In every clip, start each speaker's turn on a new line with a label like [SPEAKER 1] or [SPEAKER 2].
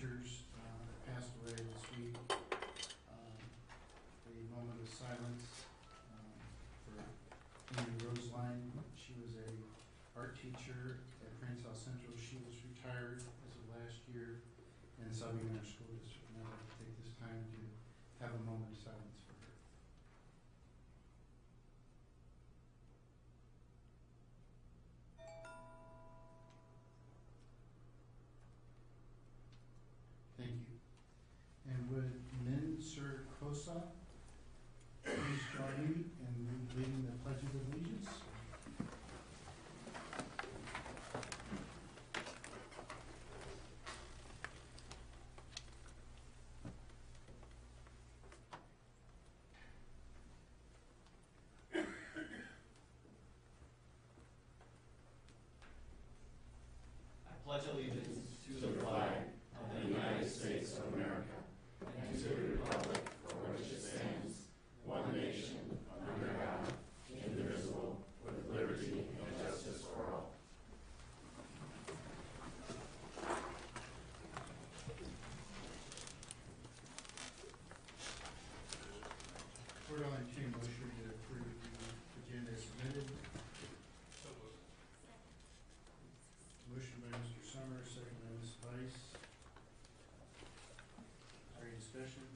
[SPEAKER 1] teachers passed away this week. A moment of silence for Amy Roseline. She was a art teacher at Prince South Central. She was retired as of last year, and so we in our school district now to take this time to have a moment of silence for her. Thank you. And would Min Sir Kosa please join me in leading the Pledge of Allegiance?
[SPEAKER 2] I pledge allegiance to the flag of the United States of America and to the republic for which it stands, one nation, under God, indivisible, with liberty and justice for all.
[SPEAKER 1] Board, I'll entertain a motion to approve the agenda as submitted. Motion by Mr. Summers, second by Ms. Weiss. Is there any discussion?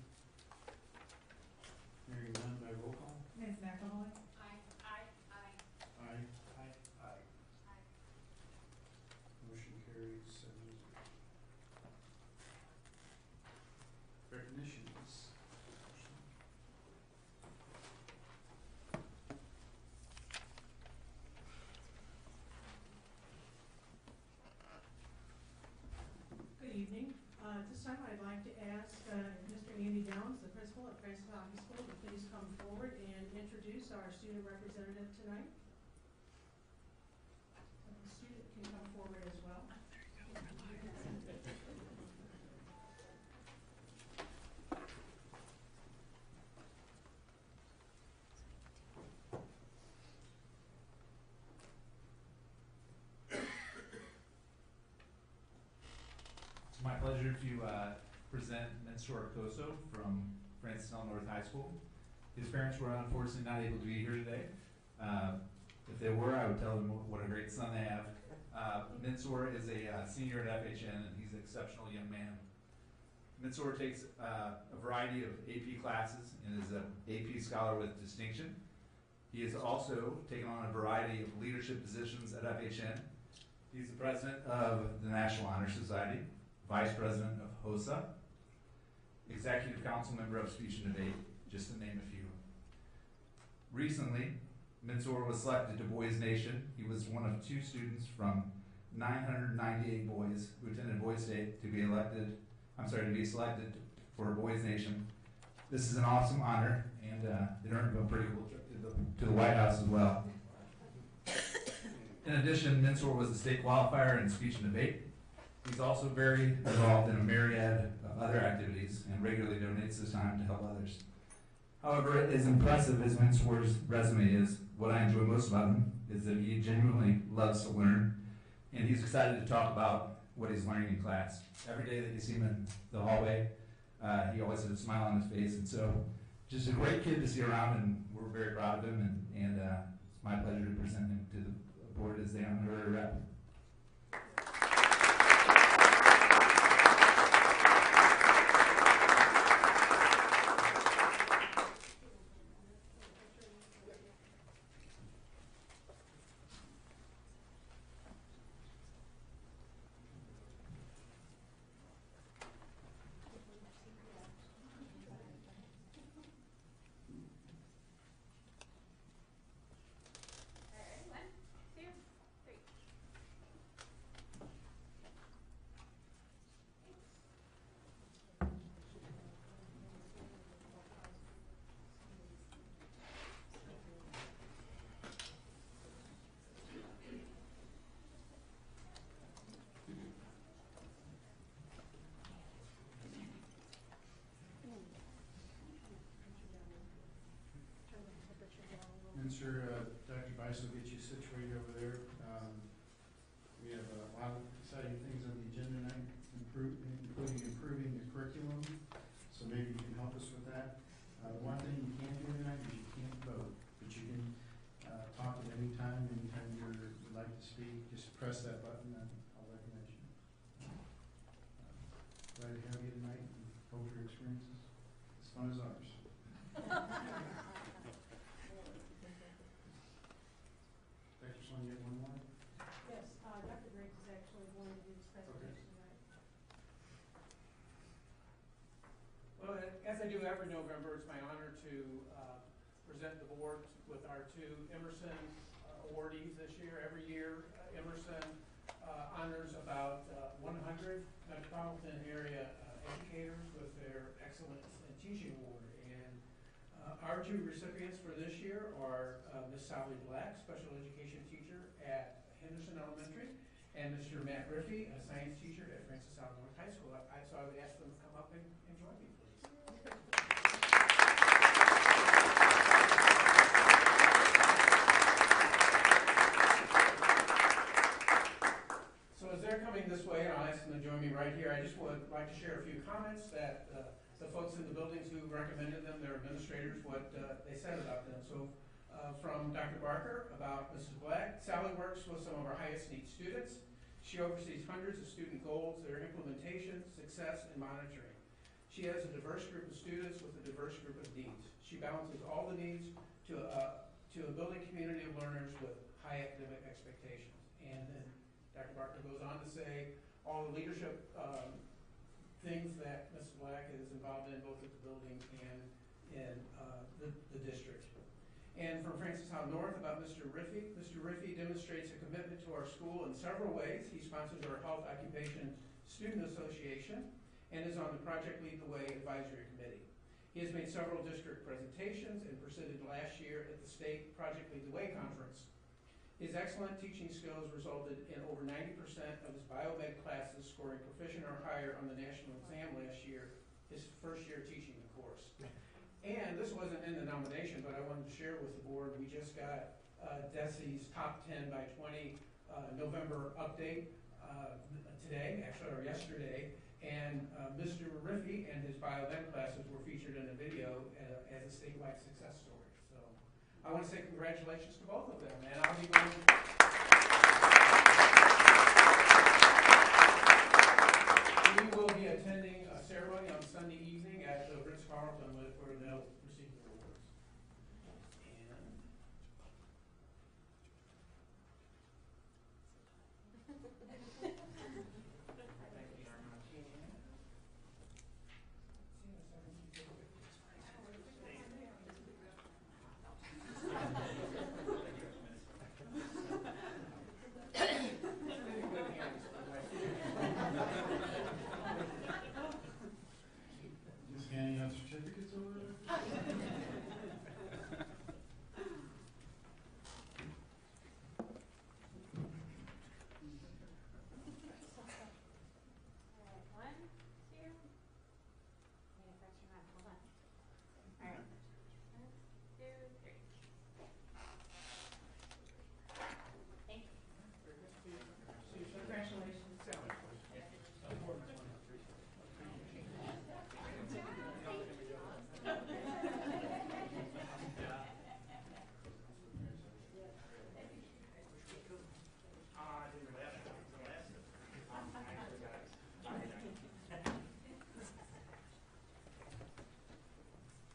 [SPEAKER 1] Hearing none, by roll call.
[SPEAKER 3] Ms. McAvoy.
[SPEAKER 4] Aye.
[SPEAKER 1] Aye.
[SPEAKER 2] Aye.
[SPEAKER 1] Motion carries 7-0. Recognitions.
[SPEAKER 3] Good evening. At this time, I'd like to ask Mr. Andy Downs, the principal at Prince High School, to please come forward and introduce our student representative tonight. And the student can come forward as well.
[SPEAKER 5] It's my pleasure to present Mensur Koso from Francisville North High School. His parents were unfortunately not able to be here today. If they were, I would tell them what a great son they have. Mensur is a senior at FHN, and he's an exceptional young man. Mensur takes a variety of AP classes and is an AP scholar with distinction. He has also taken on a variety of leadership positions at FHN. He's the president of the National Honor Society, vice president of HOSA, executive council member of Speech and Debate, just to name a few. Recently, Mensur was selected to Boys Nation. He was one of 2 students from 998 boys who attended Boys State to be selected for Boys Nation. This is an awesome honor, and it earned him a pretty cool trip to the White House as well. In addition, Mensur was a state qualifier in Speech and Debate. He's also very involved in a myriad of other activities and regularly donates his time to help others. However, as impressive as Mensur's resume is, what I enjoy most about him is that he genuinely loves to learn, and he's excited to talk about what he's learning in class. Every day that you see him in the hallway, he always has a smile on his face, and so just a great kid to see around, and we're very proud of him, and it's my pleasure to present him to the board as the honorary rep.
[SPEAKER 1] experiences? As fun as ours. Dr. Sloan, you have one more?
[SPEAKER 3] Yes, Dr. Briggs is actually going to do this presentation tonight.
[SPEAKER 4] Well, as I do every November, it's my honor to present the board with our two Emerson awardees this year. Every year, Emerson honors about 100 metropolitan area educators with their Excellence in Teaching Award. And our two recipients for this year are Ms. Sally Black, special education teacher at Henderson Elementary, and Mr. Matt Griffey, a science teacher at Francis Howell North High School. So I would ask them to come up and join me, please. So as they're coming this way, and I'll ask them to join me right here, I just would like to share a few comments that the folks in the buildings who recommended them, their administrators, what they said about them. So from Dr. Barker about Mrs. Black, Sally works with some of our highest need students. She oversees hundreds of student goals, their implementation, success, and monitoring. She has a diverse group of students with a diverse group of needs. She balances all the needs to a building community of learners with high academic expectations. And then Dr. Barker goes on to say all the leadership things that Mrs. Black is involved in both at the building and in the district. And from Francis Howell North about Mr. Riffey. Mr. Riffey demonstrates a commitment to our school in several ways. He sponsors our Health Occupation Student Association and is on the Project Lead the Way Advisory Committee. He has made several district presentations and presented last year at the state Project Lead the Way conference. His excellent teaching skills resulted in over 90% of his biomed classes scoring proficient or higher on the national exam last year, his first year teaching the course. And this wasn't in the nomination, but I wanted to share with the board, we just got DESE's top 10 by 20 November update today, actually, or yesterday. And Mr. Riffey and his biomed classes were featured in a video as a statewide success story. So I want to say congratulations to both of them. And I'll be going. We will be attending a ceremony on Sunday evening at the Ritz-Carlton where they'll receive their awards. And
[SPEAKER 1] Just handing out certificates over there?
[SPEAKER 6] Alright, 1, 2. I'm gonna press your mouth. Hold on. Alright. 1, 2, 3. Thank you.
[SPEAKER 4] congratulations, Sally.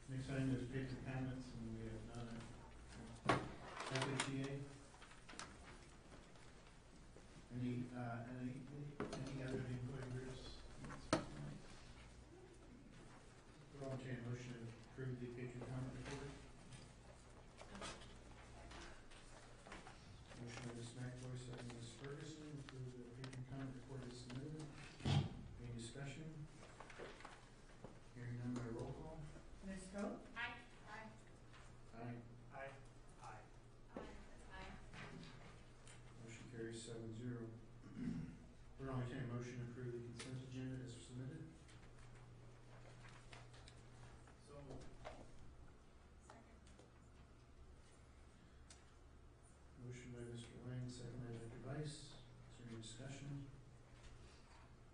[SPEAKER 1] Next item is paper comments, and we have none. FHEA? Any other employee groups? We'll entertain a motion to approve the patron comment report. Motion by Ms. McAvoy, second by Ms. Ferguson, approve the patron comment report as submitted. Any discussion? Hearing none by roll call.
[SPEAKER 3] Ms. Coe?
[SPEAKER 6] Aye. Aye.
[SPEAKER 1] Aye.
[SPEAKER 4] Aye. Aye.
[SPEAKER 6] Aye.
[SPEAKER 1] Motion carries 7-0. We're only taking a motion to approve the consent agenda as submitted.
[SPEAKER 4] So
[SPEAKER 1] Motion by Mr. Lang, second by Dr. Weiss. Is there any discussion?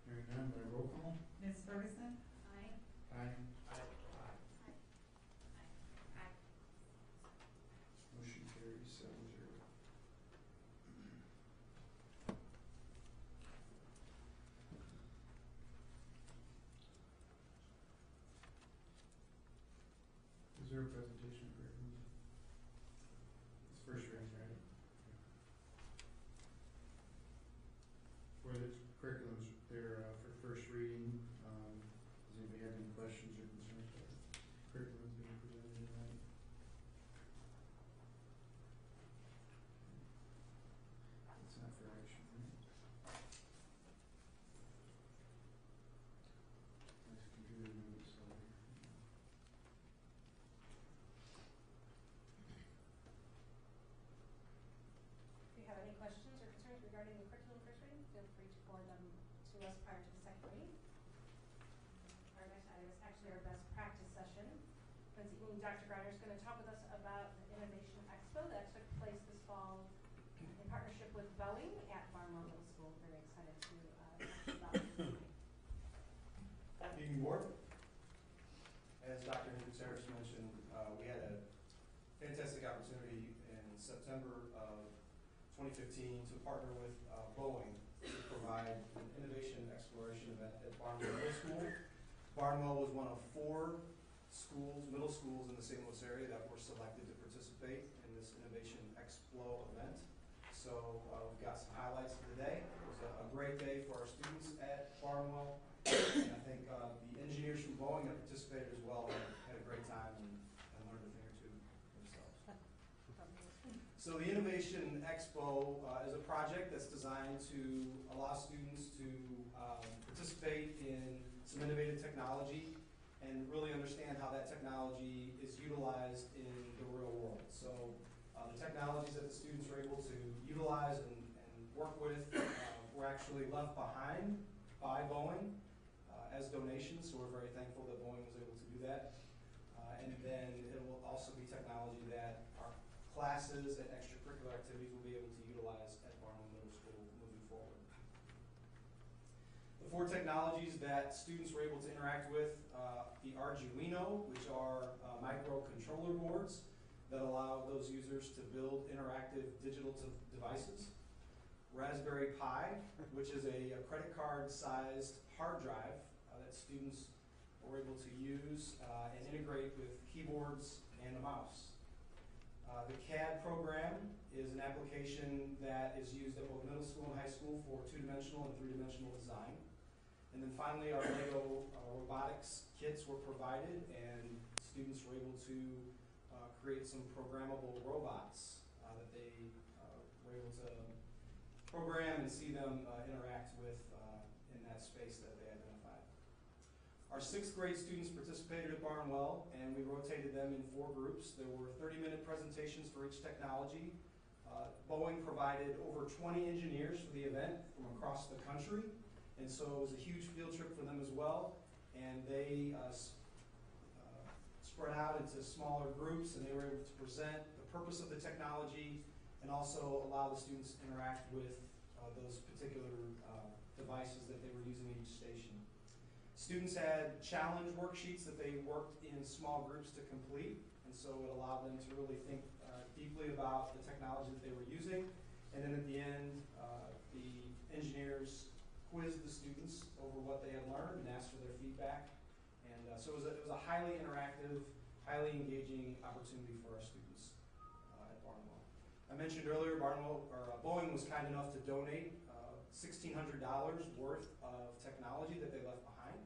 [SPEAKER 1] Hearing none by roll call.
[SPEAKER 3] Ms. Ferguson?
[SPEAKER 6] Aye.
[SPEAKER 1] Aye.
[SPEAKER 4] Aye.
[SPEAKER 6] Aye.
[SPEAKER 1] Motion carries 7-0. there a presentation for everyone? It's first reading, right? For the curriculums there, for first reading, does anybody have any questions or concerns about the curriculum being presented tonight? It's not for action, right? Nice computer notes, so.
[SPEAKER 6] If you have any questions or concerns regarding the curriculum first reading, feel free to forward them to us prior to the second reading. Our next item is actually our best practice session. This evening, Dr. Greiner is going to talk with us about the Innovation Expo that took place this fall in partnership with Boeing at Barnwell Middle School. Very excited to talk about this tonight.
[SPEAKER 7] Good evening, board. As Dr. Gutierrez mentioned, we had a fantastic opportunity in September of 2015 to partner with Boeing to provide an innovation exploration event at Barnwell Middle School. Barnwell was one of 4 schools, middle schools in the St. Louis area that were selected to participate in this Innovation Expo event. So we've got some highlights for the day. It was a great day for our students at Barnwell. And I think the engineers from Boeing that participated as well had a great time and learned a thing or two themselves. So the Innovation Expo is a project that's designed to allow students to participate in some innovative technology and really understand how that technology is utilized in the real world. So the technologies that the students were able to utilize and work with were actually left behind by Boeing as donations, so we're very thankful that Boeing was able to do that. And then it will also be technology that our classes and extracurricular activities will be able to utilize at Barnwell Middle School moving forward. The 4 technologies that students were able to interact with, the Arduino, which are microcontroller boards that allow those users to build interactive digital devices. Raspberry Pi, which is a credit card sized hard drive that students were able to use and integrate with keyboards and a mouse. The CAD program is an application that is used at both middle school and high school for 2-dimensional and 3-dimensional design. And then finally, our Lego robotics kits were provided, and students were able to create some programmable robots that they were able to program and see them interact with in that space that they identified. Our 6th grade students participated at Barnwell, and we rotated them in 4 groups. There were 30-minute presentations for each technology. Boeing provided over 20 engineers for the event from across the country, and so it was a huge field trip for them as well. And they spread out into smaller groups, and they were able to present the purpose of the technology and also allow the students to interact with those particular devices that they were using at each station. Students had challenge worksheets that they worked in small groups to complete, and so it allowed them to really think deeply about the technology that they were using. And then at the end, the engineers quizzed the students over what they had learned and asked for their feedback. And so it was a highly interactive, highly engaging opportunity for our students at Barnwell. I mentioned earlier, Boeing was kind enough to donate $1,600 worth of technology that they left behind.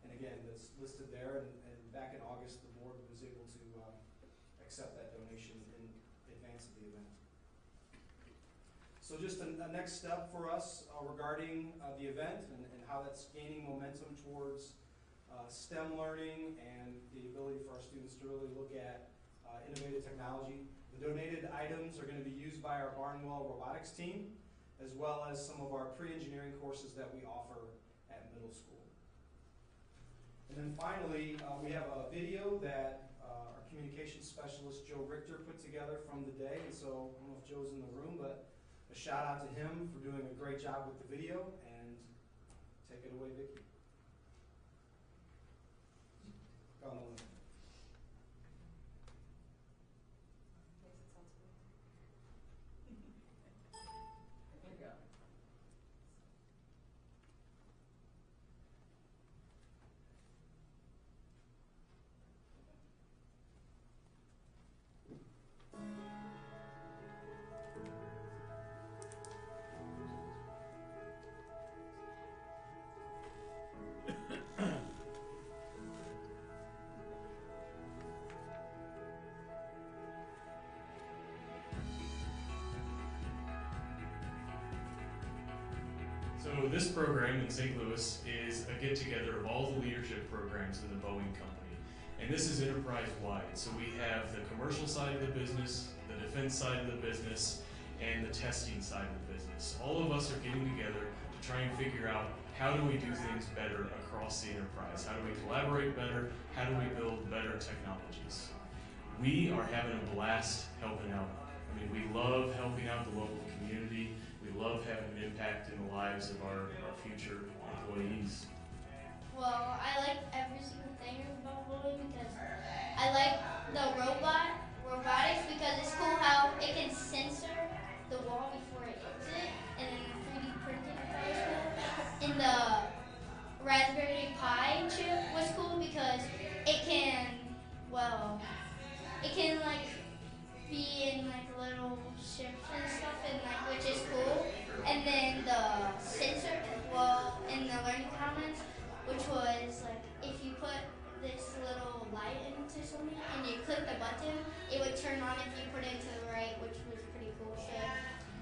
[SPEAKER 7] And again, that's listed there, and back in August, the board was able to accept that donation in advance of the event. So just a next step for us regarding the event and how that's gaining momentum towards STEM learning and the ability for our students to really look at innovative technology. The donated items are going to be used by our Barnwell robotics team, as well as some of our pre-engineering courses that we offer at middle school. And then finally, we have a video that our communications specialist, Joe Richter, put together from the day. And so, I don't know if Joe's in the room, but a shout out to him for doing a great job with the video, and take it away, Vicki. Go on the limit.
[SPEAKER 6] There you go.
[SPEAKER 8] So this program in St. Louis is a get-together of all the leadership programs in the Boeing company. And this is enterprise-wide. So we have the commercial side of the business, the defense side of the business, and the testing side of the business. All of us are getting together to try and figure out how do we do things better across the enterprise? How do we collaborate better? How do we build better technologies? We are having a blast helping out. I mean, we love helping out the local community. We love having an impact in the lives of our future employees.
[SPEAKER 9] Well, I like every single thing about bowling because I like the robotics because it's cool how it can sensor the wall before it hits it, and then 3D printing I thought was cool. And the Raspberry Pi chip was cool because it can, well, it can like be in like little ships and stuff, and like which is cool. And then the sensor, well, in the learning comments, which was like if you put this little light into something and you click the button, it would turn on if you put it to the right, which was pretty cool.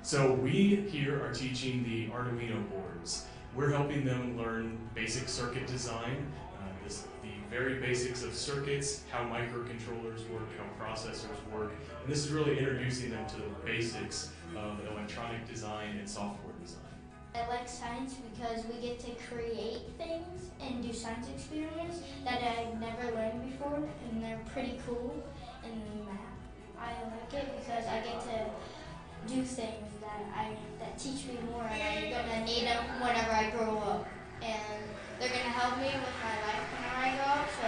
[SPEAKER 8] So we here are teaching the Arduino boards. We're helping them learn basic circuit design, the very basics of circuits, how microcontrollers work, how processors work, and this is really introducing them to the basics of electronic design and software design.
[SPEAKER 9] I like science because we get to create things and do science experiments that I've never learned before, and they're pretty cool. And then math, I like it because I get to do things that teach me more, and I'm gonna need them whenever I grow up. And they're gonna help me with my life whenever I grow up. So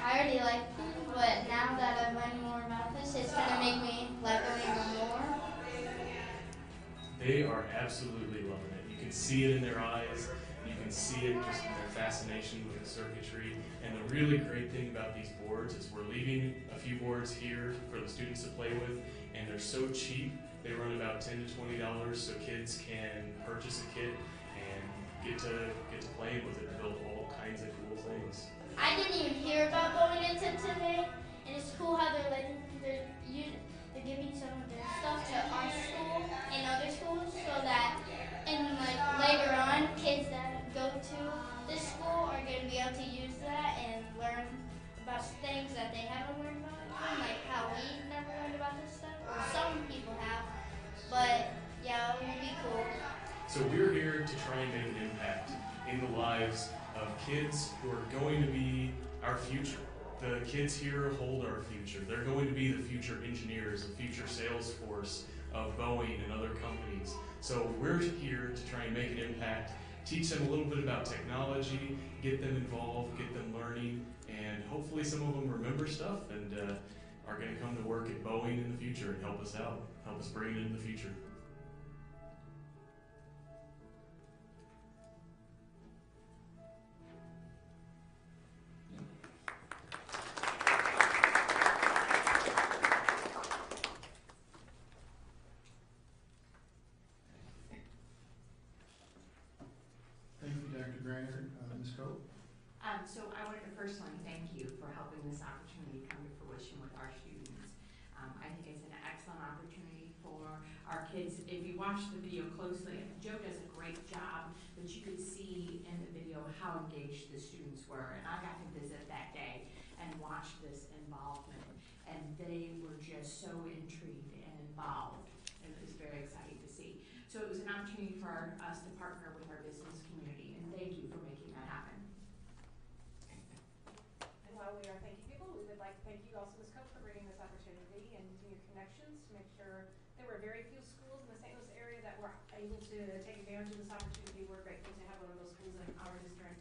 [SPEAKER 9] I already like them, but now that I've learned more about this, it's gonna make me like them even more.
[SPEAKER 8] They are absolutely loving it. You can see it in their eyes. You can see it just in their fascination with the circuitry. And the really great thing about these boards is we're leaving a few boards here for the students to play with, and they're so cheap. They run about $10 to $20, so kids can purchase a kit and get to playing with it and build all kinds of cool things.
[SPEAKER 9] I didn't even hear about going into today, and it's cool how they're giving some of their stuff to our school and other schools, so that and like later on, kids that go to this school are going to be able to use that and learn about things that they haven't learned about, like how we never learned about this stuff. Or some people have, but yeah, it would be cool.
[SPEAKER 8] So we're here to try and make an impact in the lives of kids who are going to be our future. The kids here hold our future. They're going to be the future engineers, the future sales force of Boeing and other companies. So we're here to try and make an impact, teach them a little bit about technology, get them involved, get them learning, and hopefully some of them remember stuff and are going to come to work at Boeing in the future and help us out, help us bring it into the future.
[SPEAKER 1] Thank you, Dr. Greiner. Ms. Cope?
[SPEAKER 10] So I wanted to personally thank you for helping this opportunity come to fruition with our students. I think it's an excellent opportunity for our kids. If you watch the video closely, Joe does a great job, but you could see in the video how engaged the students were. And I got to visit that day and watch this involvement. And they were just so intrigued and involved. And it was very exciting to see. So it was an opportunity for us to partner with our business community. And thank you for making that happen.
[SPEAKER 6] And while we are thanking people, we would like to thank you also, Ms. Cook, for bringing this opportunity and using your connections to make sure there were very few schools in the St. Louis area that were able to take advantage of this opportunity. We're grateful to have one of those schools in our district.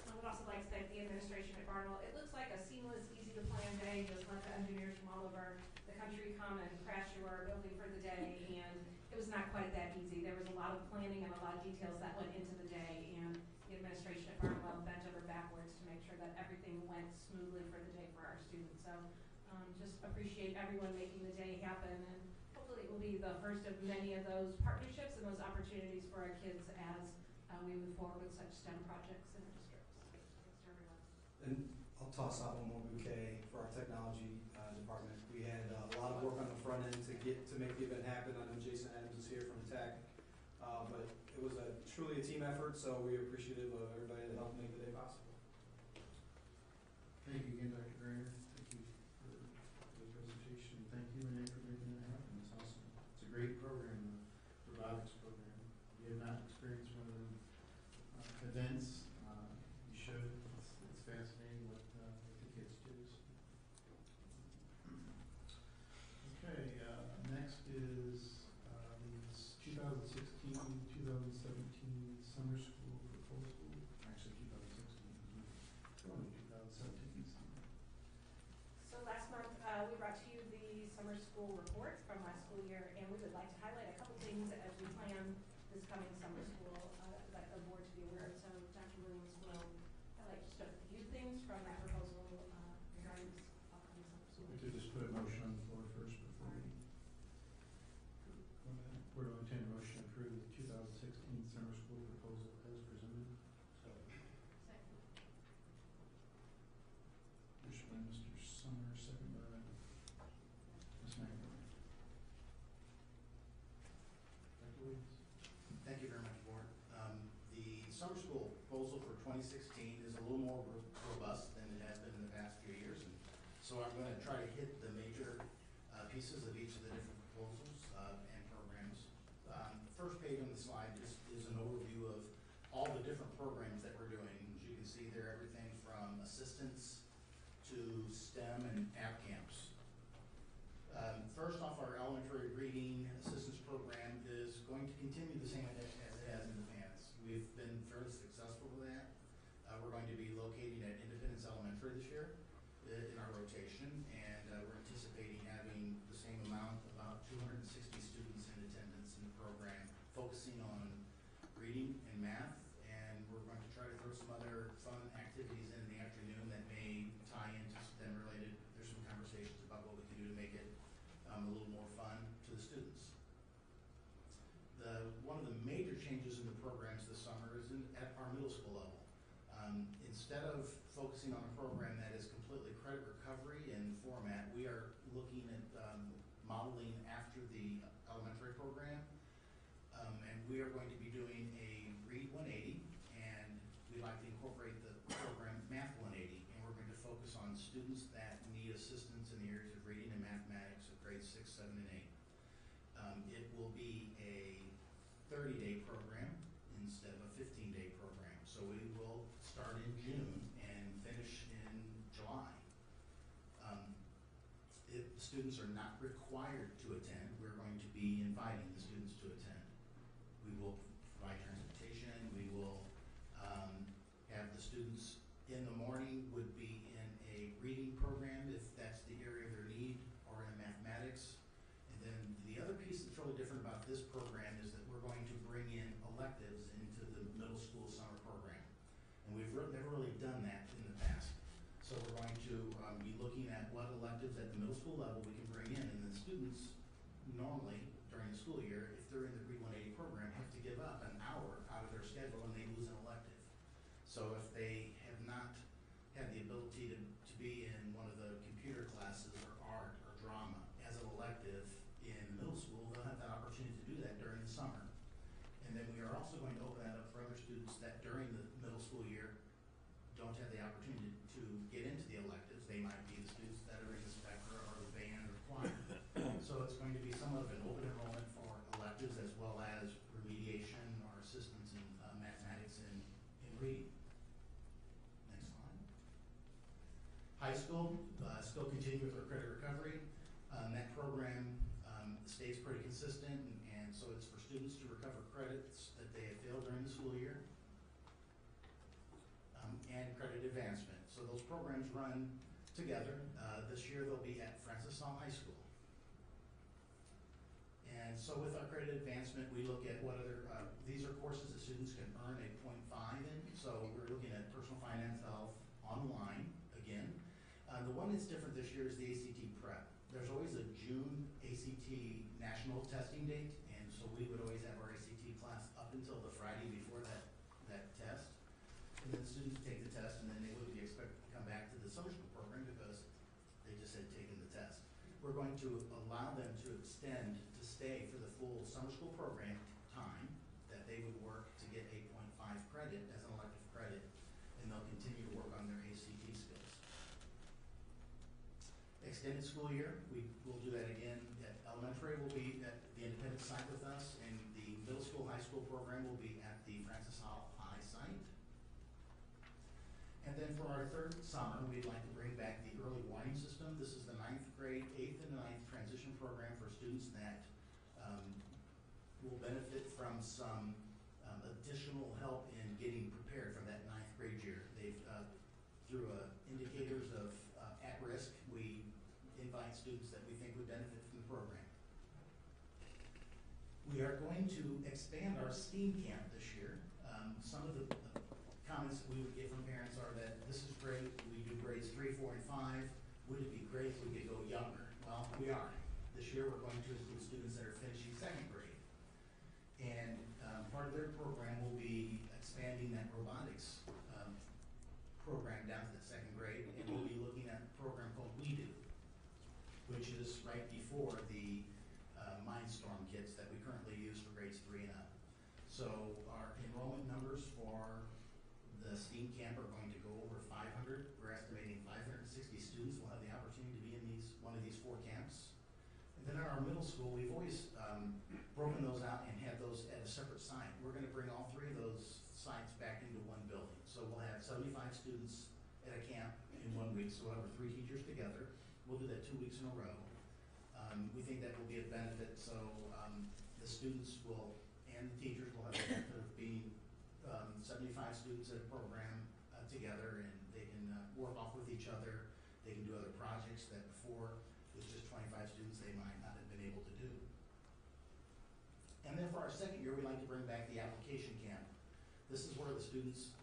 [SPEAKER 6] I would also like to thank the administration at Barnwell. It looks like a seamless, easy to plan day. Just let the engineers from all over the country come and crash through our building for the day, and it was not quite that easy. There was a lot of planning and a lot of details that went into the day, and the administration at Barnwell bent over backwards to make sure that everything went smoothly for the day for our students. So just appreciate everyone making the day happen, and hopefully it will be the first of many of those partnerships and those opportunities for our kids as we move forward with such STEM projects in our districts. Thanks to everyone.
[SPEAKER 7] And I'll toss out one more bouquet for our technology department. We had a lot of work on the front end to make the event happen. I know Jason Adams is here from Tech, but it was a truly a team effort, so we're appreciative of everybody that helped make the day possible.
[SPEAKER 1] Thank you again, Dr. Grainer. Thank you for the presentation. Thank you, Renee, for making that happen. It's awesome. It's a great program, the robotics program. If you have not experienced one of them events, you should. It's fascinating what the kids do. Okay, next is the 2016-2017 summer school proposal. Actually, 2016. Going to 2017.
[SPEAKER 6] So last month, we brought to you the summer school report from last school year, and we would like to highlight a couple things as we plan this coming summer school that the board to be aware of. So Dr. Williams will highlight just a few things from that proposal regarding this upcoming summer school.
[SPEAKER 1] We could just put a motion on the floor first before we Board will entertain a motion to approve the 2016 summer school proposal as presented.
[SPEAKER 6] Second.
[SPEAKER 1] Motion by Mr. Summer, second by Ms. McNamara. Dr. Williams.
[SPEAKER 11] Thank you very much, Board. The summer school proposal for 2016 is a little more robust than it has been in the past few years, and so I'm going to try to hit the major pieces of each of the different proposals and programs. The first page on the slide is an overview of all the different programs that we're doing. As you can see there, everything from assistance to STEM and app camps. First off, our elementary reading assistance program is going to continue the same as it has in the past. We've been fairly successful with that. We're going to be locating at Independence Elementary this year in our rotation, and we're anticipating having the same amount, about 260 students in attendance in the program, focusing on reading and math, and we're going to try to throw some other fun activities in the afternoon that may tie into STEM related. There's some conversations about what we can do to make it a little more fun to the students. One of the major changes in the programs this summer is at our middle school level. Instead of focusing on a program that is completely credit recovery in format, we are looking at modeling after the elementary program, and we are going to be doing a Read 180, and we'd like to incorporate the program Math 180, and we're going to focus on students that need assistance in the areas of reading and mathematics of grades 6, 7, and 8. It will be a 30-day program instead of a 15-day program. So we will start in June and finish in July. If the students are not required to attend, we're going to be inviting the students to attend. We will provide transportation. We will have the students in the morning would be in a reading program if that's the area of their need, or in mathematics. And then the other piece that's really different about this program is that we're going to bring in electives into the middle school summer program. And we've never really done that in the past. So we're going to be looking at what electives at the middle school level we can bring in, and the students normally during the school year, if they're in the Read 180 program, have to give up an hour out of their schedule when they lose an elective. So if they have not had the ability to be in one of the computer classes or art or drama as an elective in middle school, they'll have that opportunity to do that during the summer. And then we are also going to open that up for other students that during the middle school year don't have the opportunity to get into the electives. They might be the students that are in the spectra or the band or choir. So it's going to be somewhat of an open enrollment for electives as well as remediation or assistance in mathematics and in reading. Next slide. High school, still continue with our credit recovery. That program stays pretty consistent, and so it's for students to recover credits that they have failed during the school year. And credit advancement. So those programs run together. This year they'll be at Francis Hall High School. And so with our credit advancement, we look at what other, these are courses that students can earn a 0.5 in. So we're looking at personal finance, health, online again. The one that's different this year is the ACT prep. There's always a June ACT national testing date, and so we would always have our ACT class up until the Friday before that test. And then the students take the test, and then they would be expected to come back to the summer school program because they just had taken the test. We're going to allow them to extend to stay for the full summer school program time that they would work to get a credit as an elective credit, and they'll continue to work on their ACT skills. Extended school year, we will do that again. At elementary will be at the independent site with us, and the middle school, high school program will be at the Francis Howell High site. And then for our third summer, we'd like to bring back the early warning system. This is the 9th grade, 8th and 9th transition program for students that will benefit from some additional help in getting prepared for that 9th grade year. They've, through indicators of at risk, we invite students that we think would benefit from the program. We are going to expand our STEAM camp this year. Some of the comments that we would get from parents are that this is great, we do grades 3, 4, and 5. Would it be great if we could go younger? Well, we are. This year we're going to include students that are finishing 2nd grade. And part of their program will be expanding that robotics program down to the 2nd grade, and we'll be looking at a program called We Do, which is right before the Mindstorm kits that we currently use for grades 3 and up. So our enrollment numbers for the STEAM camp are going to go over 500. We're estimating 560 students will have the opportunity to be in one of these 4 camps. And then at our middle school, we've always broken those out and had those at a separate site. We're going to bring all 3 of those sites back into one building. So we'll have 75 students at a camp in 1 week, so we'll have 3 teachers together. We'll do that 2 weeks in a row. We think that will be a benefit, so the students will, and the teachers will have the benefit of being 75 students at a program together, and they can work off with each other. They can do other projects that before with just 25 students they might not have been able to do. And then for our 2nd year, we like to bring back the application camp. This is where the students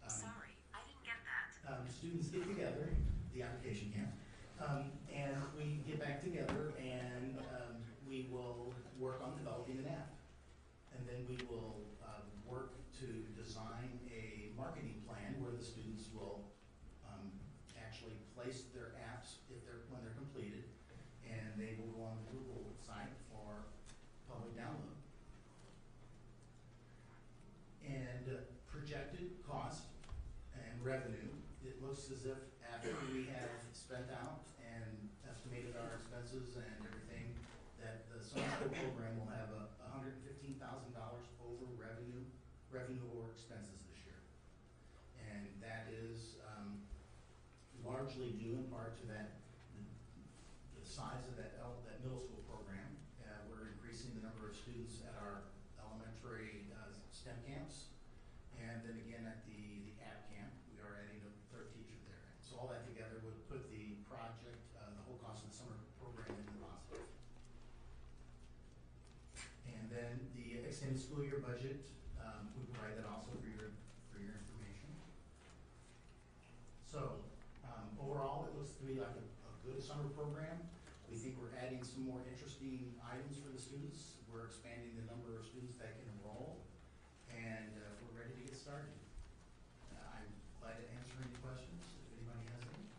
[SPEAKER 12] Sorry, I didn't get that.
[SPEAKER 11] Students get together, the application camp, and we get back together and we will work on developing an app. And then we will work to design a marketing plan where the students will actually place their apps when they're completed, and they will go on the Google site for public download. And projected cost and revenue, it looks as if after we have spent out and estimated our expenses and everything, that the summer school program will have $115,000 over revenue over expenses this year. And that is largely due in part to the size of that middle school program. We're increasing the number of students at our elementary STEM camps. And then again at the app camp, we are adding a 3rd teacher there. So all that together would put the project, the whole cost of the summer program in the positive. And then the extended school year budget, we provide that also for your information. So overall, it looks to be like a good summer program. We think we're adding some more interesting items for the students. We're expanding the number of students that can enroll, and we're ready to get started. I'm glad to answer any questions if anybody has any.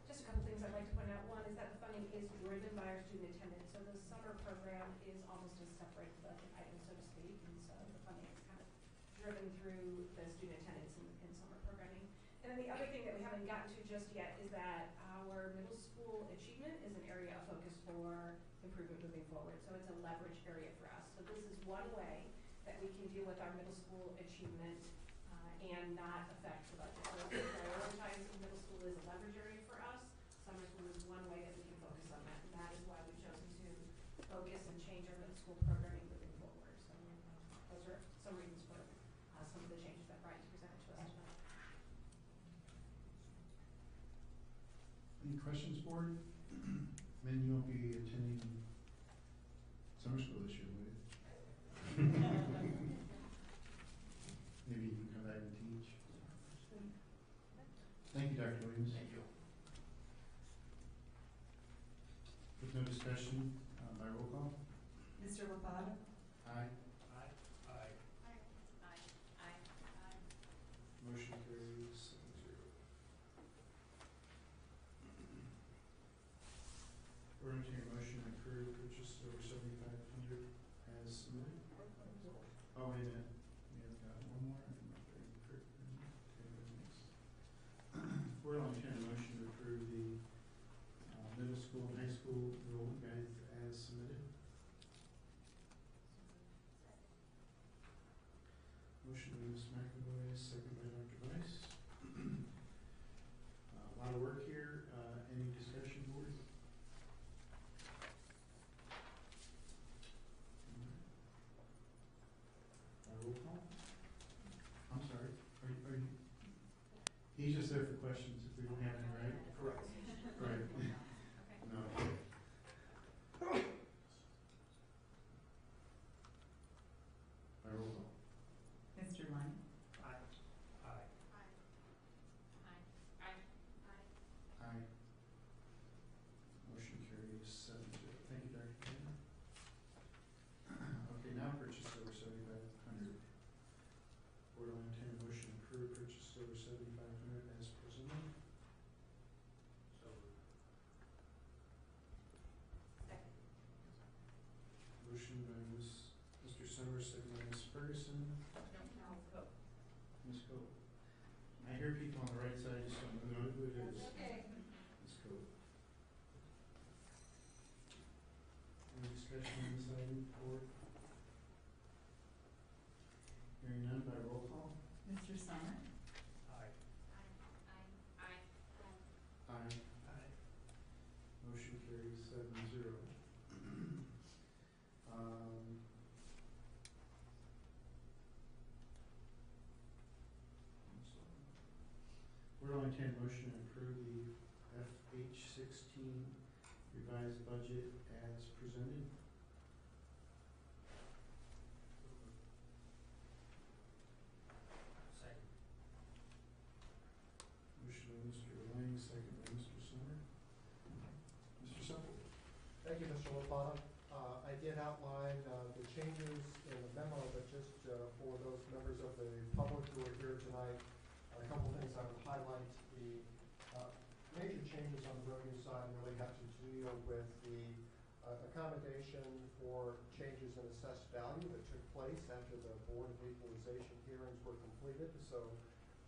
[SPEAKER 6] Just a couple things I'd like to point out. One is that the funding is driven by our student attendance. So the summer program is almost a separate budget item, so to speak, and so the funding is kind of driven through the student attendance in summer programming. And then the other thing that we haven't gotten to just yet is that our middle school achievement is an area of focus for improvement moving forward. So it's a leverage area for us. So this is one way that we can deal with our middle school achievement and not affect the budget. So prioritizing middle school is a leverage area for us. Summer school is one way that we can focus on that, and that is why we've chosen to focus and change our middle school programming moving forward. So those are some reasons for some of the changes that Brian presented to us tonight.
[SPEAKER 1] Any questions, board? Men, you won't be attending summer school this year, will you? Maybe you can come back and teach. Thank you, Dr. Williams.
[SPEAKER 11] Thank you.
[SPEAKER 1] With no discussion, by roll call?
[SPEAKER 12] Mr. Lombardo?
[SPEAKER 1] Aye.
[SPEAKER 4] Aye. Aye.
[SPEAKER 1] Motion carries 7-0. We're entertaining a motion to approve purchase over 7,500 as submitted. Oh, wait a minute, we have got one more. I'm not very quick. Okay, next. Board will entertain a motion to approve the middle school and high school enrollment guides as submitted. Motion by Ms. McAvoy, second by Dr. Weiss. A lot of work here. Any discussion, board? Roll call? I'm sorry. Are you? He's just there for questions if we don't have any, right?
[SPEAKER 7] Correct.
[SPEAKER 1] Right. No. By roll call.
[SPEAKER 12] Mr. Lund?
[SPEAKER 7] Aye. Aye.
[SPEAKER 1] Aye. Motion carries 7-0. Thank you, Dr. Taylor. Okay, now purchase order 7,500. Board will entertain a motion to approve purchase order 7,500 as presented.
[SPEAKER 7] So moved.
[SPEAKER 6] Second.
[SPEAKER 1] Motion by Mr. Summers, second by Ms. Ferguson.
[SPEAKER 10] No, go.
[SPEAKER 1] Ms. Coe. I hear people on the right side, just don't know who it is.
[SPEAKER 6] Okay.
[SPEAKER 1] Ms. Coe. Any discussion on this item, board? Hearing none, by roll call.
[SPEAKER 12] Mr. Summer?
[SPEAKER 7] Aye.
[SPEAKER 1] Aye.
[SPEAKER 7] Aye.
[SPEAKER 1] Motion carries 7-0. We're going to entertain a motion to approve the FH16 revised budget as presented.
[SPEAKER 7] Second.
[SPEAKER 1] Motion by Mr. Lang, second by Mr. Summer. Mr. Supple.
[SPEAKER 13] Thank you, Mr. Lopata. I did outline the changes in the memo, but just for those members of the public who are here tonight, a couple things I would highlight. The major changes on the revenue side really have to deal with the accommodation for changes in assessed value that took place after the Board of Equalization hearings were completed. So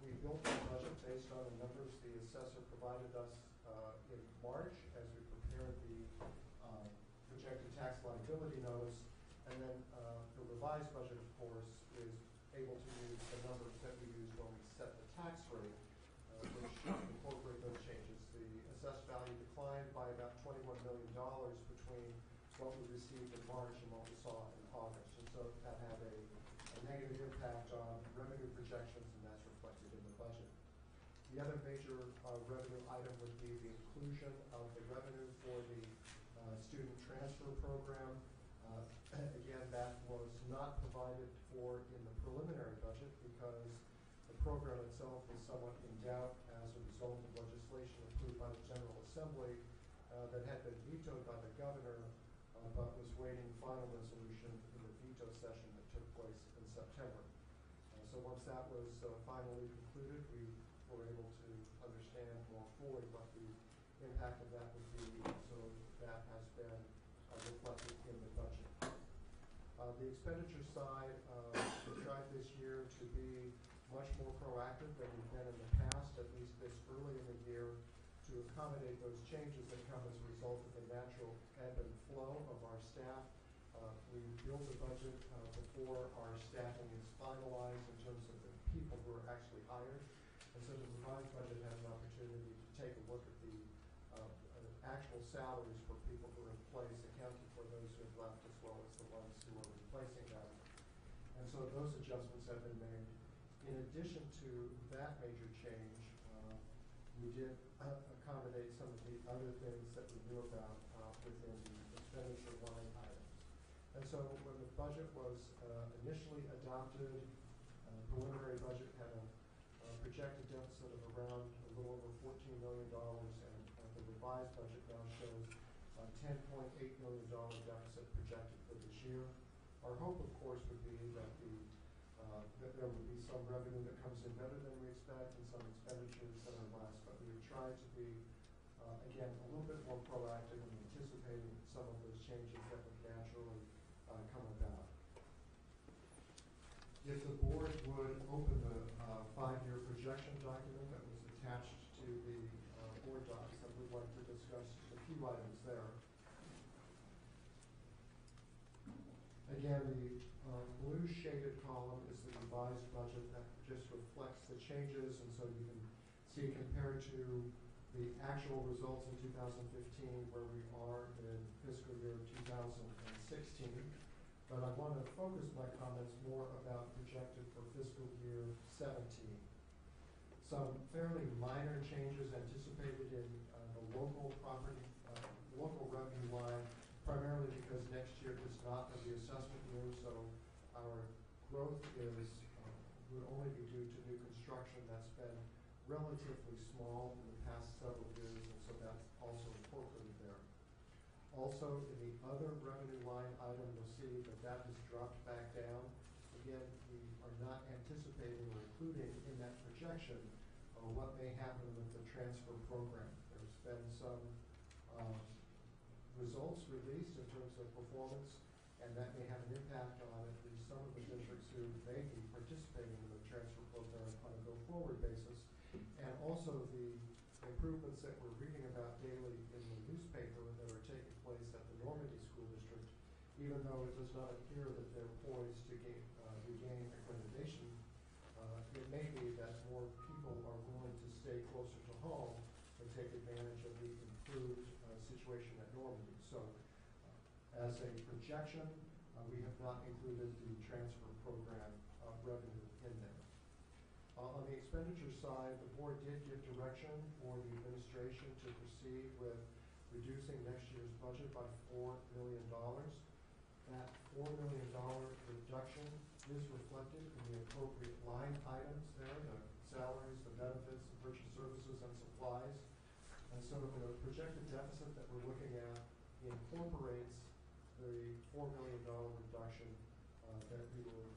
[SPEAKER 13] we built the budget based on the numbers the assessor provided us in March as we prepared the projected tax liability notice. And then the revised budget, of course, is able to use the numbers that we used when we set the tax rate, which incorporate those changes. The assessed value declined by about $21 million between what we received in March and what we saw in August. And so that had a negative impact on revenue projections, and that's reflected in the budget. The other major revenue item would be the inclusion of the revenue for the student transfer program. Again, that was not provided for in the preliminary budget because the program itself was somewhat in doubt as a result of legislation approved by the General Assembly that had been vetoed by the governor, but was waiting final resolution in the veto session that took place in September. So once that was finally concluded, we were able to understand more fully what the impact of that would be. So that has been reflected in the budget. The expenditure side, we tried this year to be much more proactive than we've been in the past, at least this early in the year, to accommodate those changes that come as a result of the natural ebb and flow of our staff. We build the budget before our staffing is finalized in terms of the people who are actually hired. And so the revised budget has an opportunity to take a look at the actual salaries for people who are in place, accounting for those who have left as well as the ones who are replacing them. And so those adjustments have been made. In addition to that major change, we did accommodate some of the other things that we knew about within the expenditure line items. And so when the budget was initially adopted, preliminary budget had a projected deficit of around a little over $14 million, and the revised budget now shows a $10.8 million deficit projected for this year. Our hope, of course, would be that that there would be some revenue that comes in better than we expect and some expenditures that are less, but we have tried to be, again, a little bit more proactive in anticipating some of those changes that would naturally come about. If the board would open the five-year projection document that was attached to the board docs, I would like to discuss a few items there. Again, the blue shaded column is the revised budget that just reflects the changes, and so you can see compared to the actual results in 2015 where we are in fiscal year 2016. But I want to focus my comments more about projected for fiscal year 17. Some fairly minor changes anticipated in the local property, local revenue line, primarily because next year is not the assessment year, so our growth is would only be due to new construction that's been relatively small in the past several years, and so that's also incorporated there. Also, in the other revenue line item, you'll see that that has dropped back down. Again, we are not anticipating or including in that projection what may happen with the transfer program. There's been some results released in terms of performance, and that may have an impact on at least some of the districts who may be participating in the transfer program on a go-forward basis. And also the improvements that we're reading about daily in the newspaper that are taking place at the Normandy School District, even though it does not appear that they're poised to regain accreditation, it may be that more people are willing to stay closer to home and take advantage of the improved situation at Normandy. So as a projection, we have not included the transfer program revenue in there. On the expenditure side, the board did give direction for the administration to proceed with reducing next year's budget by $4 million. That $4 million reduction is reflected in the appropriate line items there, the salaries, the benefits, the purchase services, and supplies. And so the projected deficit that we're looking at incorporates the $4 million reduction that we were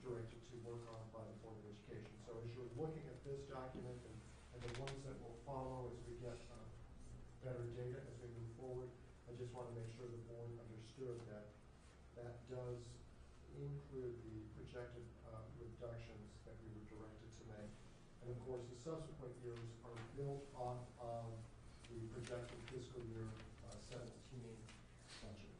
[SPEAKER 13] directed to work on by the Board of Education. So as you're looking at this document and the ones that will follow as we get better data as we move forward, I just want to make sure the board understood that that does include the projected reductions that we were directed to make. And of course, the subsequent years are built off of the projected fiscal year 17 budget.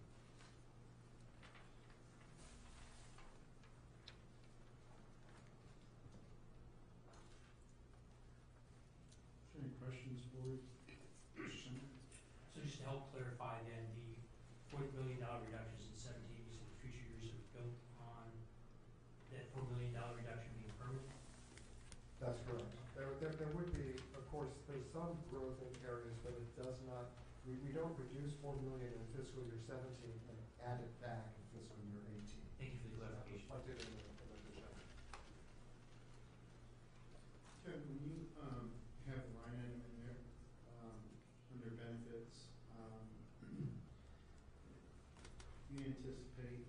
[SPEAKER 1] Any questions, board?
[SPEAKER 14] So just to help clarify then, the $40 million reductions in 17, you said the future years are built on that $4 million reduction being permanent?
[SPEAKER 13] That's correct. There would be, of course, there's some growth in areas, but it does not, we don't reduce $4 million in fiscal year 17 and add it back in fiscal year 18.
[SPEAKER 14] Thank you for the clarification.
[SPEAKER 13] Reflected in the projection.
[SPEAKER 1] Kevin, when you have a line item in there under benefits, you anticipate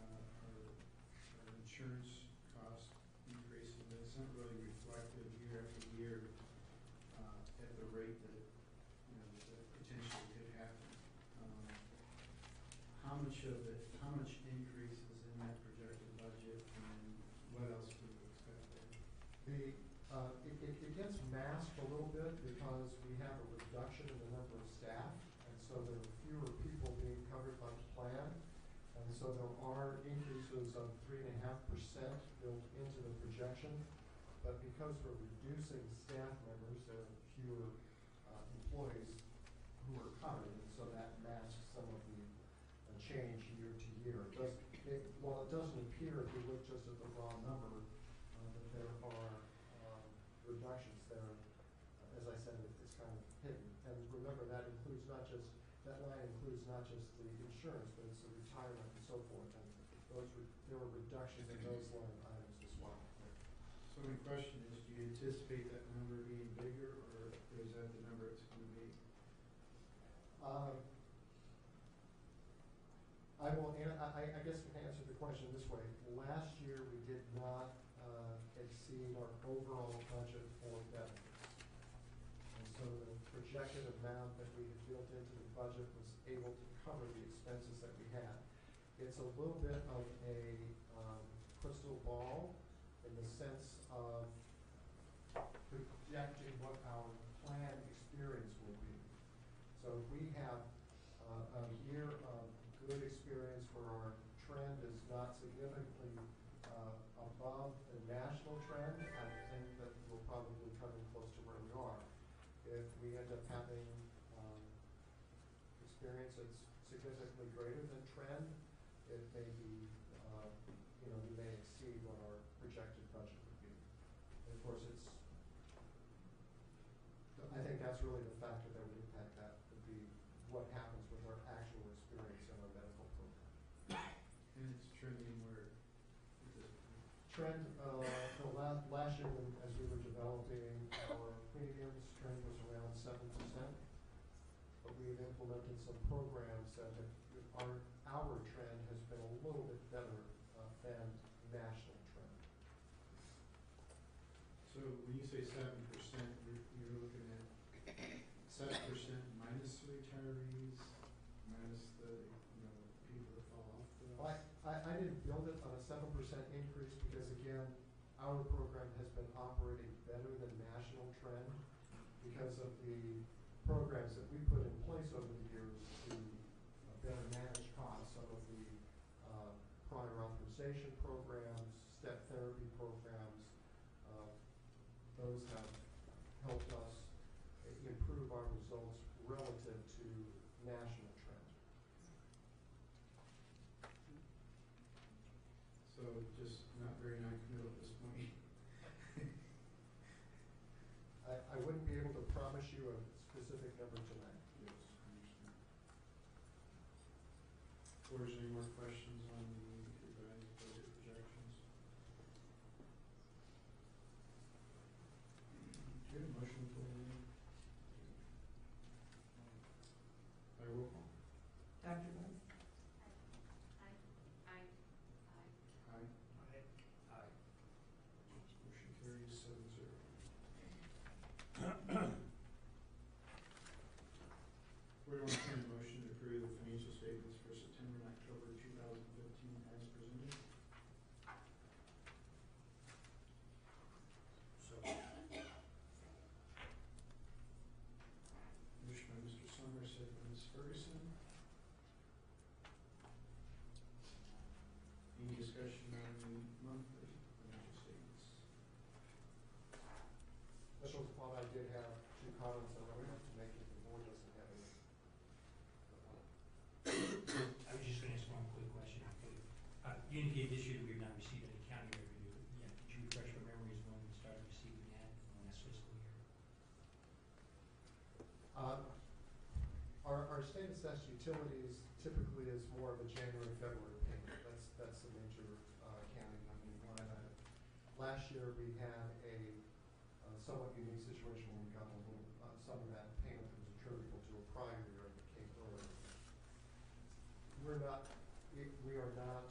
[SPEAKER 1] our insurance cost increasing, but it's not really reflective year after year at the rate that that potentially could happen. How much increase is in that projected budget, and what else can we expect there?
[SPEAKER 13] It gets masked a little bit because we have a reduction in the number of staff, and so there are fewer people being covered by the plan, and so there are increases of 3.5% built into the projection, but because we're reducing staff members, there are fewer employees who are covered, and so that masks some of the change year to year. While it doesn't appear, if you look just at the raw number, that there are reductions there, as I said, it's kind of hidden. And remember, that includes not just, that line includes not just the insurance, but it's the retirement and so forth. And there were reductions in those line items as well.
[SPEAKER 1] So my question is, do you anticipate that number being bigger, or is that the number it's going to be?
[SPEAKER 13] I guess I can answer the question this way. Last year, we did not exceed our overall budget for benefits. And so the projected amount that we had built into the budget was able to cover the expenses that we had. It's a little bit of a crystal ball in the sense of projecting what our planned experience will be. So if we have a year of good experience where our trend is not significantly above the national trend, I think that we'll probably come in close to where we are. If we end up having experience that's significantly greater than trend, it may be, we may exceed what our projected budget would be. And of course, I think that's really the factor that would impact that, would be what happens with our actual experience in our medical program.
[SPEAKER 1] And it's trending where it is.
[SPEAKER 13] Trend, last year as we were developing our premiums, trend was around 7%. But we've implemented some programs that our trend has been a little bit better than national trend.
[SPEAKER 1] So when you say 7%, you're looking at 7% minus the retirees, minus the people that fall off the.
[SPEAKER 13] Well, I didn't build it on a 7% increase because again, our program has been operating better than national trend because of the programs that we put in place over the years to better manage costs. Some of the prior authorization programs, step therapy programs, those have helped us improve our results relative to national trend.
[SPEAKER 1] So just not very non-committal at this point.
[SPEAKER 13] I wouldn't be able to promise you a specific number tonight.
[SPEAKER 1] Yes, I understand. Or is there any more questions on the revised budget projections? Do you have a motion for the by roll call?
[SPEAKER 12] Dr. Weiss?
[SPEAKER 6] Aye. Aye.
[SPEAKER 1] Aye.
[SPEAKER 14] Aye.
[SPEAKER 1] Motion carries 7-0. Where do I turn a motion to approve the financial statements for September and October 2015 as presented?
[SPEAKER 14] So,
[SPEAKER 1] Motion by Mr. Summers, second by Ms. Ferguson. Any discussion on the monthly financial statements?
[SPEAKER 13] Mr. Paul, I did have two comments I would have to make if the board doesn't have any.
[SPEAKER 14] I was just gonna ask one quick question. You indicated this year that we have not received any county revenue yet. Could you refresh our memories when we started receiving that in last fiscal year?
[SPEAKER 13] Our state assessed utilities typically is more of a January, February payment. That's the major county revenue line item. Last year we had a somewhat unique situation where we got a little, some of that payment that was attributable to a prior year that came early. We are not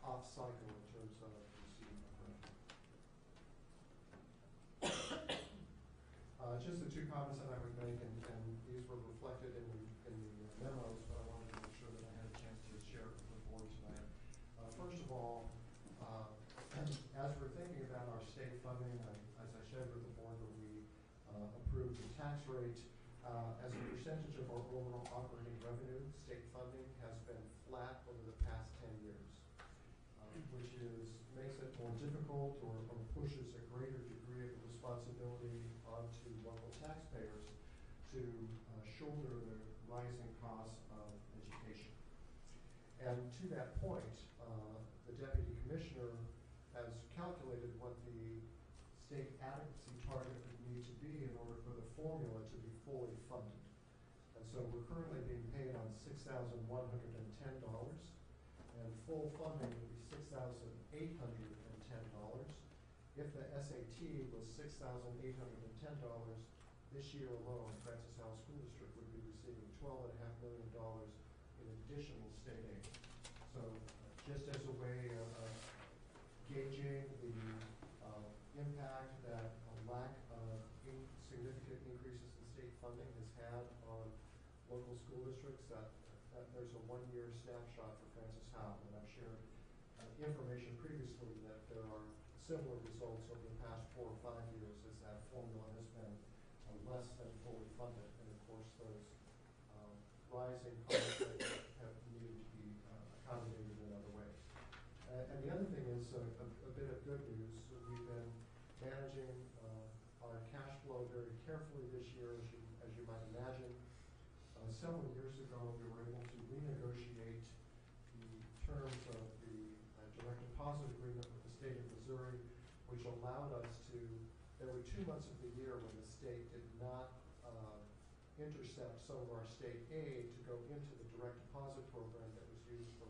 [SPEAKER 13] off cycle in terms of receiving revenue. Just the two comments that I would make, and these were reflected in the memos, but I wanted to make sure that I had a chance to share it with the board tonight. First of all, as we're thinking about our state funding, as I shared with the board when we approved the tax rate, as a percentage of our overall operating revenue, state funding has been flat over the past 10 years, which makes it more difficult or pushes a greater degree of responsibility onto local taxpayers to shoulder the rising costs of education. And to that point, the Deputy Commissioner has calculated what the state adequacy target would need to be in order for the formula to be fully funded. And so we're currently being paid on $6,110, and full funding would be $6,810. If the SAT was $6,810, this year alone, Francis Howell School District would be receiving $12.5 million in additional state aid. So just as a way of gauging the impact that a lack of significant increases in state funding has had on local school districts, that there's a one-year snapshot for Francis Howell, and I've shared information previously that there are similar results over the past 4 or 5 years as that formula has been less than fully funded. And of course, those rising costs have needed to be accommodated in other ways. And the other thing is a bit of good news. We've been managing our cash flow very carefully this year, as you might imagine. Several years ago, we were able to renegotiate the terms of the direct deposit agreement with the state of Missouri, which allowed us to, there were 2 months of the year when the state did not intercept some of our state aid to go into the direct deposit program that was used for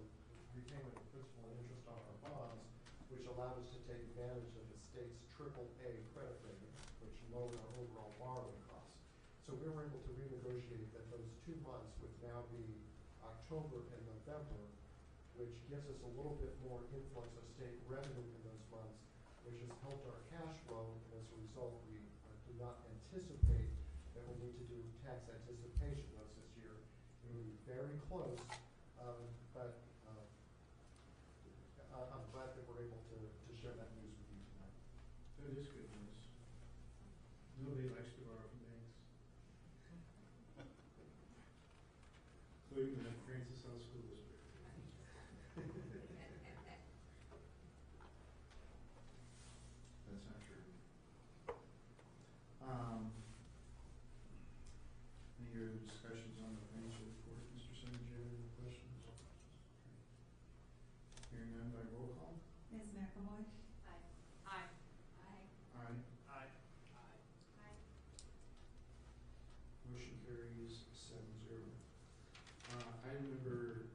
[SPEAKER 13] repayment of principal and interest on our bonds, which allowed us to take advantage of the state's AAA credit rating, which lowered our overall borrowing costs. So we were able to renegotiate that those 2 months would now be October and November, which gives us a little bit more influx of state revenue in those months, which has helped our cash flow. And as a result, we do not anticipate that we need to do tax anticipation notes this year. It will be very close, but I'm glad that we're able to share that news with you tonight.
[SPEAKER 1] That is good news. Nobody likes to borrow from banks. Including the Francis Howell School District. That's not true. Any other discussions on the financial report? Mr. Simmons, do you have any questions? Hearing none by roll call?
[SPEAKER 12] Ms. McAvoy?
[SPEAKER 6] Aye.
[SPEAKER 10] Aye.
[SPEAKER 6] Aye.
[SPEAKER 1] Aye.
[SPEAKER 14] Aye.
[SPEAKER 6] Aye.
[SPEAKER 1] Motion carries 7-0. Item number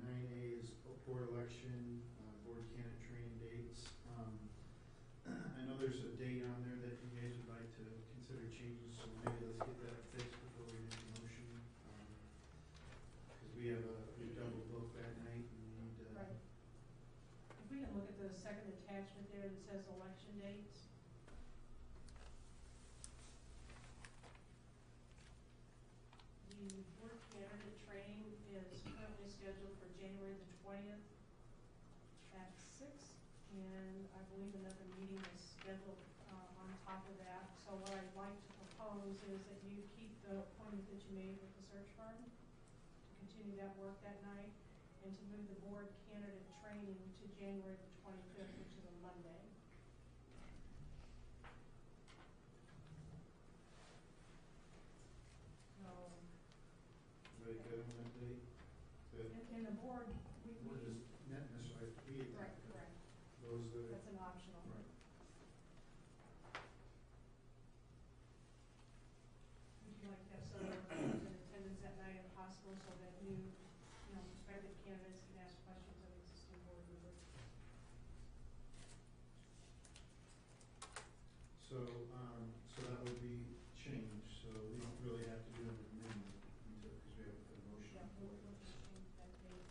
[SPEAKER 1] 9A is board election, board candidate training dates. I know there's a date on there that you guys would like to consider changes, so maybe let's get that fixed before we make a motion. Because we have a double book that night and we need to.
[SPEAKER 3] Right. If we can look at the second attachment there that says election dates. The board candidate training is currently scheduled for January the 20th at 6, and I believe another meeting is scheduled on top of that. So what I'd like to propose is that you keep the appointment that you made with the search firm, to continue that work that night, and to move the board candidate training to January the 25th, which is a Monday. So,
[SPEAKER 1] Everybody good on that date? Good.
[SPEAKER 3] in the board, we,
[SPEAKER 1] Or does not necessarily have to be at that,
[SPEAKER 3] right,
[SPEAKER 1] but
[SPEAKER 3] correct,
[SPEAKER 1] those that are.
[SPEAKER 3] that's an optional.
[SPEAKER 1] Right.
[SPEAKER 3] Would you like to have some representatives in attendance that night if possible, so that new, prospective candidates can ask questions of existing board members?
[SPEAKER 1] So that would be changed, so we don't really have to do an amendment until, because we have a motion.
[SPEAKER 3] Yeah, we'll just change that date.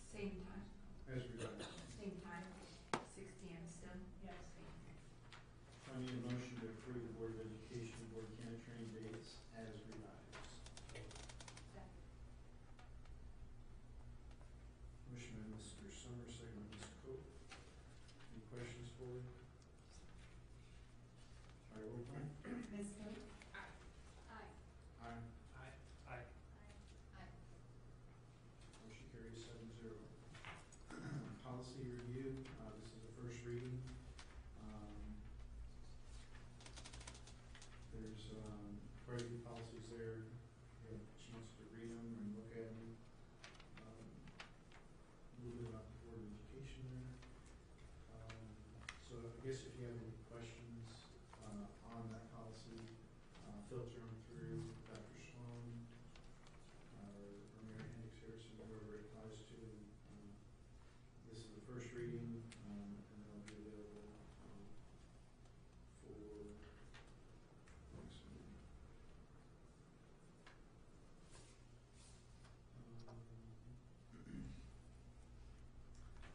[SPEAKER 10] Same time,
[SPEAKER 1] As revised.
[SPEAKER 10] same time, 6 p.m. still?
[SPEAKER 3] Yes.
[SPEAKER 1] So I need a motion to approve the Board of Education, Board candidate training dates as revised.
[SPEAKER 3] Second.
[SPEAKER 1] Motion by Mr. Summers, second by Ms. Coe. Any questions for me? All right, roll call.
[SPEAKER 12] Ms. Coe?
[SPEAKER 6] Aye.
[SPEAKER 1] Aye.
[SPEAKER 14] Aye. Aye.
[SPEAKER 6] Aye.
[SPEAKER 1] Motion carries 7-0. Policy review, this is the first reading. There's quite a few policies there. You have a chance to read them and look at them. A little bit about the Board of Education there. So I guess if you have any questions on that policy, filter them through Dr. Sloan or Mary Hendricks Harrison, whoever it applies to. This is the first reading, and they'll be available for next meeting.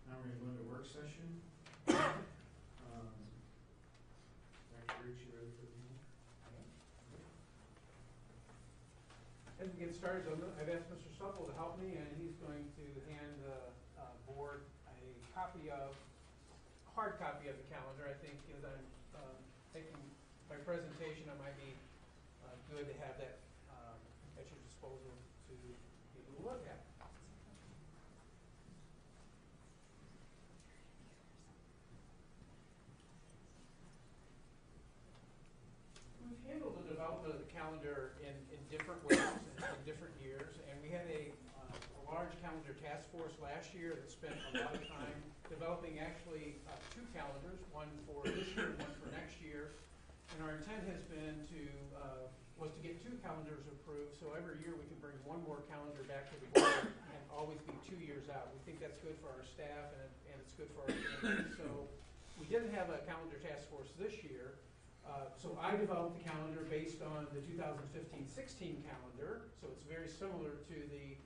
[SPEAKER 1] Now we're going to go into work session. Dr. Rich, you ready for the meeting?
[SPEAKER 4] As we get started, I've asked Mr. Supple to help me, and he's going to hand the board a copy of, hard copy of the calendar. I think as I'm taking my presentation, it might be good to have that at your disposal to be able to look at. We've handled the development of the calendar in different ways and in different years, and we had a large calendar task force last year that spent a lot of time developing actually two calendars, one for this year and one for next year. And our intent has been was to get two calendars approved, so every year we can bring one more calendar back to the board and always be 2 years out. We think that's good for our staff and it's good for our families. So we didn't have a calendar task force this year. So I developed the calendar based on the 2015-16 calendar, so it's very similar to the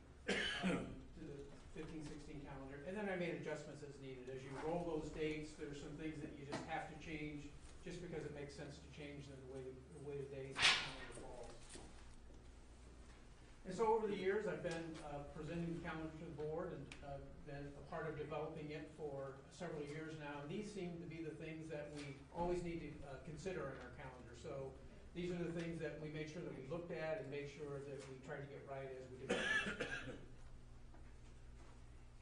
[SPEAKER 4] 15-16 calendar. And then I made adjustments as needed. As you roll those dates, there's some things that you just have to change just because it makes sense to change them the way the days and the calendar falls. And so over the years, I've been presenting the calendar to the board and been a part of developing it for several years now. And these seem to be the things that we always need to consider in our calendar. So these are the things that we made sure that we looked at and made sure that we tried to get right as we developed it.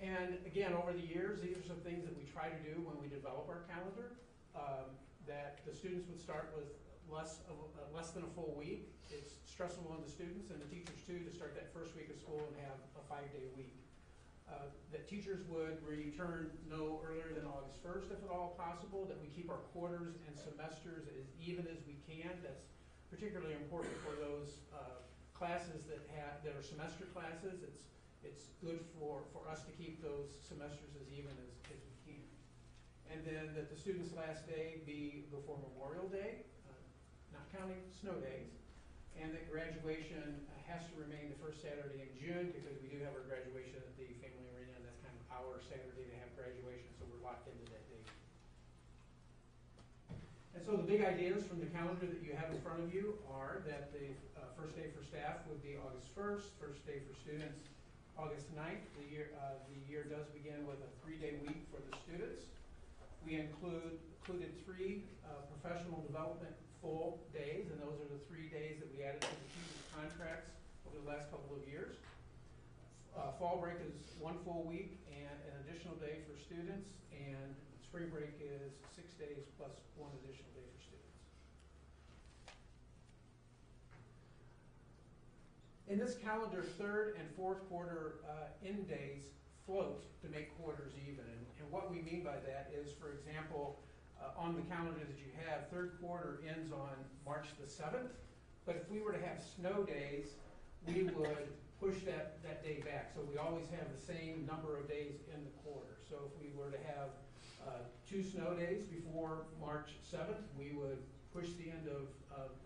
[SPEAKER 4] And again, over the years, these are some things that we try to do when we develop our calendar. That the students would start with less than a full week. It's stressful on the students and the teachers too to start that first week of school and have a 5-day week. That teachers would return no earlier than August 1st if at all possible, that we keep our quarters and semesters as even as we can. That's particularly important for those classes that are semester classes. It's good for us to keep those semesters as even as we can. And then that the student's last day be before Memorial Day, not counting snow days, and that graduation has to remain the first Saturday in June because we do have our graduation at the Family Arena, and that's kind of our Saturday to have graduation, so we're locked into that date. And so the big ideas from the calendar that you have in front of you are that the first day for staff would be August 1st, first day for students August 9th. The year does begin with a 3-day week for the students. We included 3 professional development full days, and those are the 3 days that we added to the teachers' contracts over the last couple of years. Fall break is 1 full week and an additional day for students, and spring break is 6 days plus 1 additional day for students. In this calendar, 3rd and 4th quarter end days float to make quarters even. And what we mean by that is, for example, on the calendar that you have, 3rd quarter ends on March the 7th, but if we were to have snow days, we would push that day back. So we always have the same number of days in the quarter. So if we were to have 2 snow days before March 7th, we would push the end of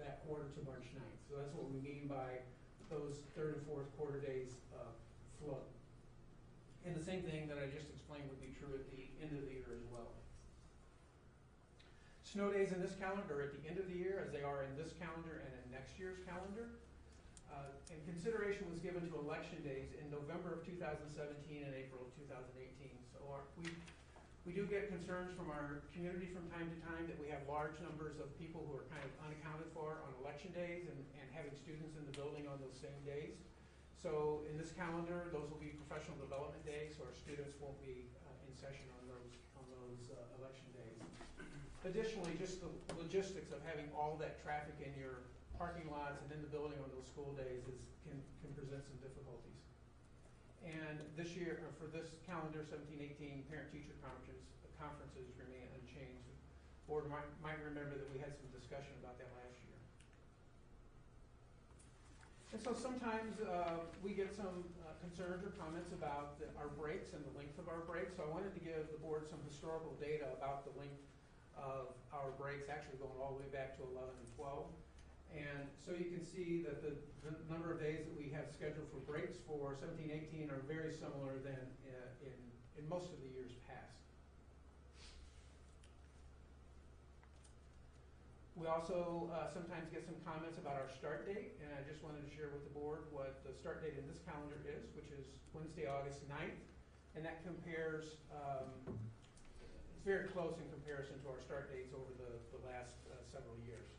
[SPEAKER 4] that quarter to March 9th. So that's what we mean by those 3rd and 4th quarter days float. And the same thing that I just explained would be true at the end of the year as well. Snow days in this calendar are at the end of the year, as they are in this calendar and in next year's calendar. And consideration was given to election days in November of 2017 and April of 2018. So we do get concerns from our community from time to time that we have large numbers of people who are kind of unaccounted for on election days and having students in the building on those same days. So in this calendar, those will be professional development days, so our students won't be in session on those election days. Additionally, just the logistics of having all that traffic in your parking lots and in the building on those school days can present some difficulties. And this year, or for this calendar, 17-18 parent-teacher conferences remain unchanged. The board might remember that we had some discussion about that last year. And so sometimes we get some concerns or comments about our breaks and the length of our breaks. So I wanted to give the board some historical data about the length of our breaks, actually going all the way back to 11 and 12. And so you can see that the number of days that we have scheduled for breaks for 17-18 are very similar than in most of the years past. We also sometimes get some comments about our start date, and I just wanted to share with the board what the start date in this calendar is, which is Wednesday, August 9th. and that compares, it's very close in comparison to our start dates over the last several years.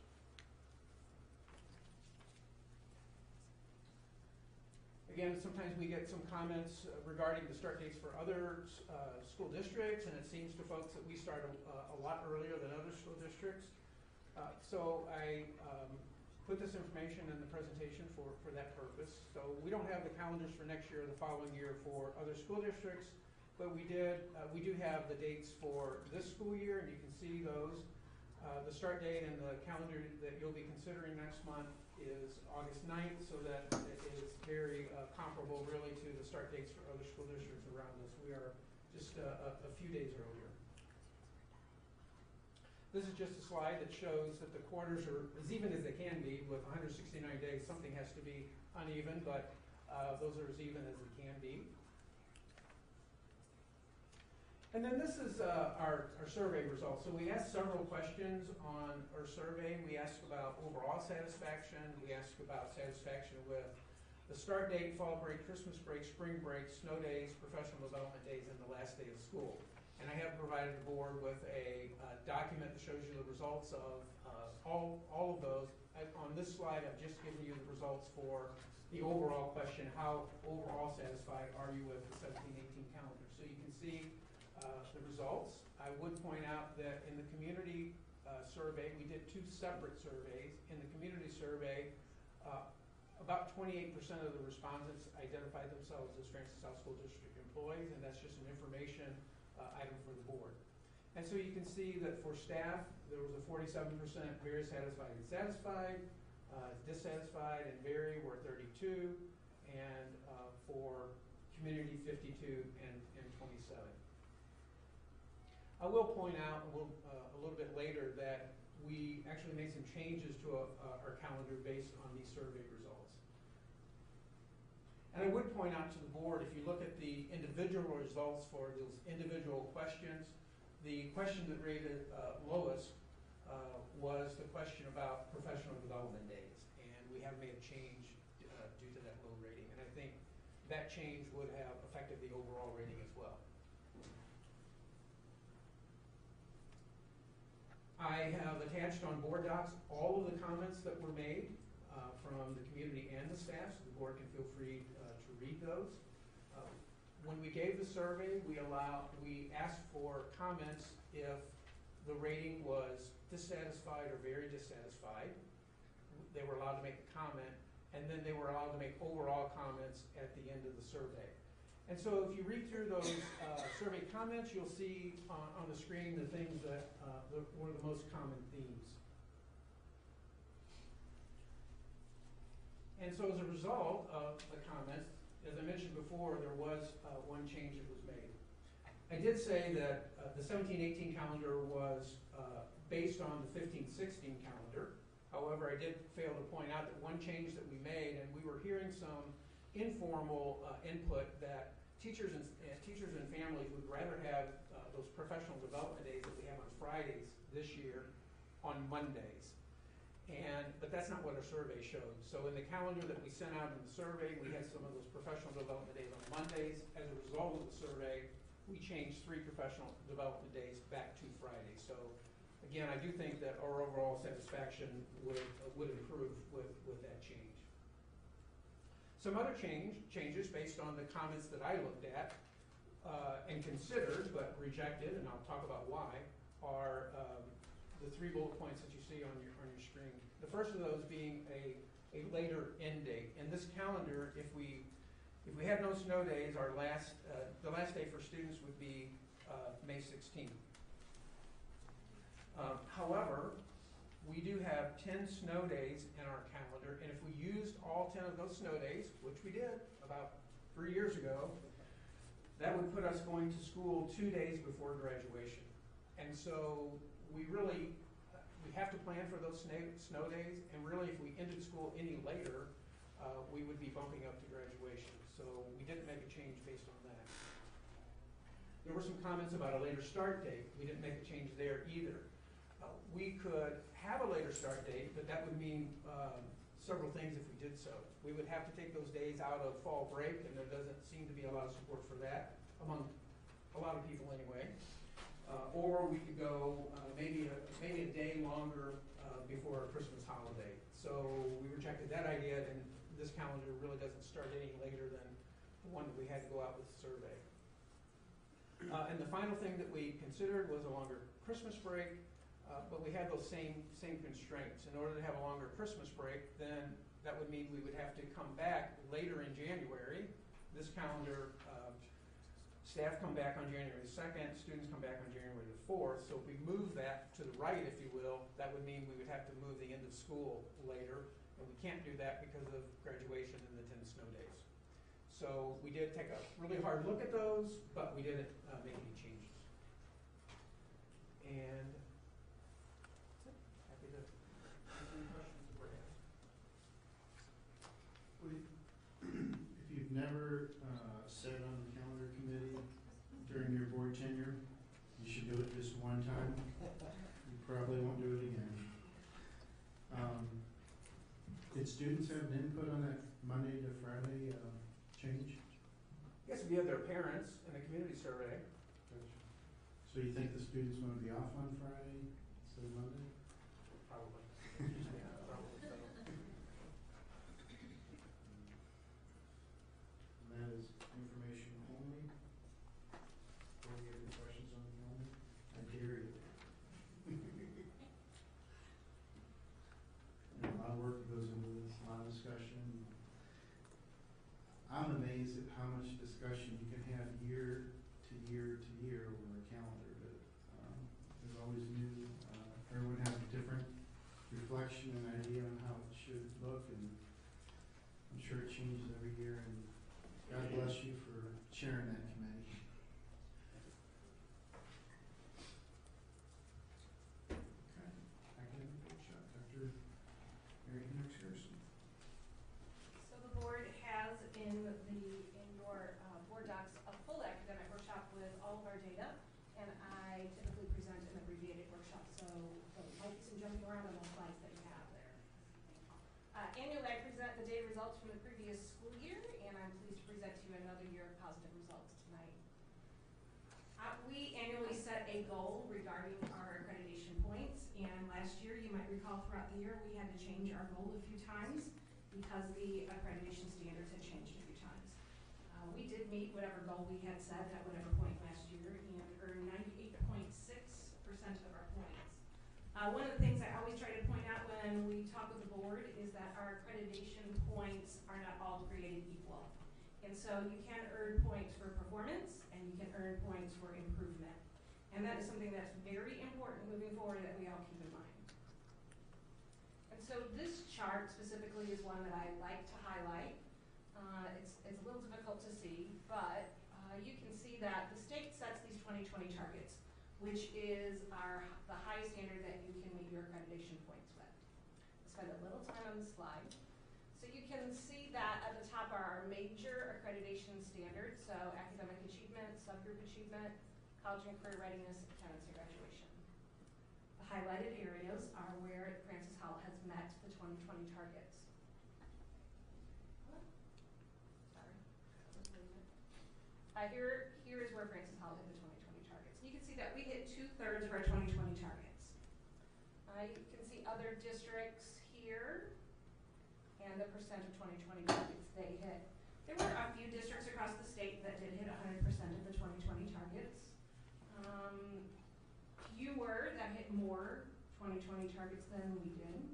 [SPEAKER 4] Again, sometimes we get some comments regarding the start dates for other school districts, and it seems to folks that we start a lot earlier than other school districts. So I put this information in the presentation for that purpose. So we don't have the calendars for next year or the following year for other school districts, but we do have the dates for this school year, and you can see those. The start date and the calendar that you'll be considering next month is August 9th, so that it is very comparable really to the start dates for other school districts around us. We are just a few days earlier. This is just a slide that shows that the quarters are as even as they can be. With 169 days, something has to be uneven, but those are as even as they can be. And then this is our survey results. So we asked several questions on our survey. We asked about overall satisfaction. We asked about satisfaction with the start date, fall break, Christmas break, spring break, snow days, professional development days, and the last day of school. And I have provided the board with a document that shows you the results of all of those. On this slide, I've just given you the results for the overall question: how overall satisfied are you with the 17-18 calendar? So you can see the results. I would point out that in the community survey, we did two separate surveys. In the community survey, about 28% of the respondents identified themselves as Francis South School District employees, and that's just an information item for the board. And so you can see that for staff, there was a 47% very satisfied and satisfied, dissatisfied and very were 32, and for community 52 and 27. I will point out a little bit later that we actually made some changes to our calendar based on these survey results. And I would point out to the board, if you look at the individual results for those individual questions, the question that rated lowest was the question about professional development days. And we have made a change due to that low rating. And I think that change would have affected the overall rating as well. I have attached on board docs all of the comments that were made from the community and the staff, so the board can feel free to read those. When we gave the survey, we asked for comments if the rating was dissatisfied or very dissatisfied. They were allowed to make a comment, and then they were allowed to make overall comments at the end of the survey. And so if you read through those survey comments, you'll see on the screen the things that were the most common themes. And so as a result of the comments, as I mentioned before, there was one change that was made. I did say that the 17-18 calendar was based on the 15-16 calendar. However, I did fail to point out that one change that we made, and we were hearing some informal input that teachers and families would rather have those professional development days that we have on Fridays this year on Mondays. But that's not what our survey showed. So in the calendar that we sent out in the survey, we had some of those professional development days on Mondays. As a result of the survey, we changed 3 professional development days back to Fridays. So again, I do think that our overall satisfaction would improve with that change. Some other changes based on the comments that I looked at and considered but rejected, and I'll talk about why, are the 3 bullet points that you see on your screen. The first of those being a later end date. In this calendar, if we had no snow days, the last day for students would be May 16th. However, we do have 10 snow days in our calendar, and if we used all 10 of those snow days, which we did about 3 years ago, that would put us going to school 2 days before graduation. And so we have to plan for those snow days, and really if we ended school any later, we would be bumping up to graduation. So we didn't make a change based on that. There were some comments about a later start date. We didn't make a change there either. We could have a later start date, but that would mean several things if we did so. We would have to take those days out of fall break, and there doesn't seem to be a lot of support for that. among a lot of people anyway. Or we could go maybe a day longer before a Christmas holiday. So we rejected that idea, and this calendar really doesn't start any later than the one that we had to go out with the survey. And the final thing that we considered was a longer Christmas break, but we had those same constraints. In order to have a longer Christmas break, then that would mean we would have to come back later in January. This calendar, staff come back on January 2nd, students come back on January the 4th. So if we move that to the right, if you will, that would mean we would have to move the end of school later. And we can't do that because of graduation and the 10 snow days. So we did take a really hard look at those, but we didn't make any changes. And that's it. Happy to answer any questions that were asked.
[SPEAKER 1] If you've never sat on the calendar committee during your board tenure, you should do it just one time. You probably won't do it again. Did students have an input on that Monday to Friday change?
[SPEAKER 4] Yes, we had their parents in a community survey.
[SPEAKER 1] So you think the students want to be off on Friday instead of Monday?
[SPEAKER 4] Probably. Yeah, probably so.
[SPEAKER 1] And that is information only. Do you have any questions on the calendar? I dare you. And a lot of work goes into this, a lot of discussion. I'm amazed at how much discussion you can have year to year to year over a calendar, but there's always new, everyone has a different reflection and idea on how it should look, and I'm sure it changes every year, and God bless you for chairing that committee. Okay, academic workshop, Dr. Mary Hendricks Harrison.
[SPEAKER 6] So the board has in your board docs a full academic workshop with all of our data, and I typically present an abbreviated workshop, so there might be some jumping around on the slides that you have there. Annually, I present the data results from the previous school year, and I'm pleased to present to you another year of positive results tonight. We annually set a goal regarding our accreditation points, and last year, you might recall throughout the year, we had to change our goal a few times because the accreditation standards had changed a few times. We did meet whatever goal we had set at whatever point last year and earned 98.6% of our points. One of the things I always try to point out when we talk with the board is that our accreditation points are not all created equal. And so you can earn points for performance and you can earn points for improvement. And that is something that's very important moving forward that we all keep in mind. And so this chart specifically is one that I like to highlight. It's a little difficult to see, but you can see that the state sets these 2020 targets, which is the highest standard that you can meet your accreditation points with. I'll spend a little time on the slide. So you can see that at the top are our major accreditation standards, so academic achievement, subgroup achievement, college and career readiness, attendance, and graduation. The highlighted areas are where Francis Howell has met the 2020 targets. Here is where Francis Howell hit the 2020 targets. You can see that we hit 2/3 of our 2020 targets. You can see other districts here and the percent of 2020 targets they hit. There were a few districts across the state that did hit 100% of the 2020 targets. Fewer that hit more 2020 targets than we did.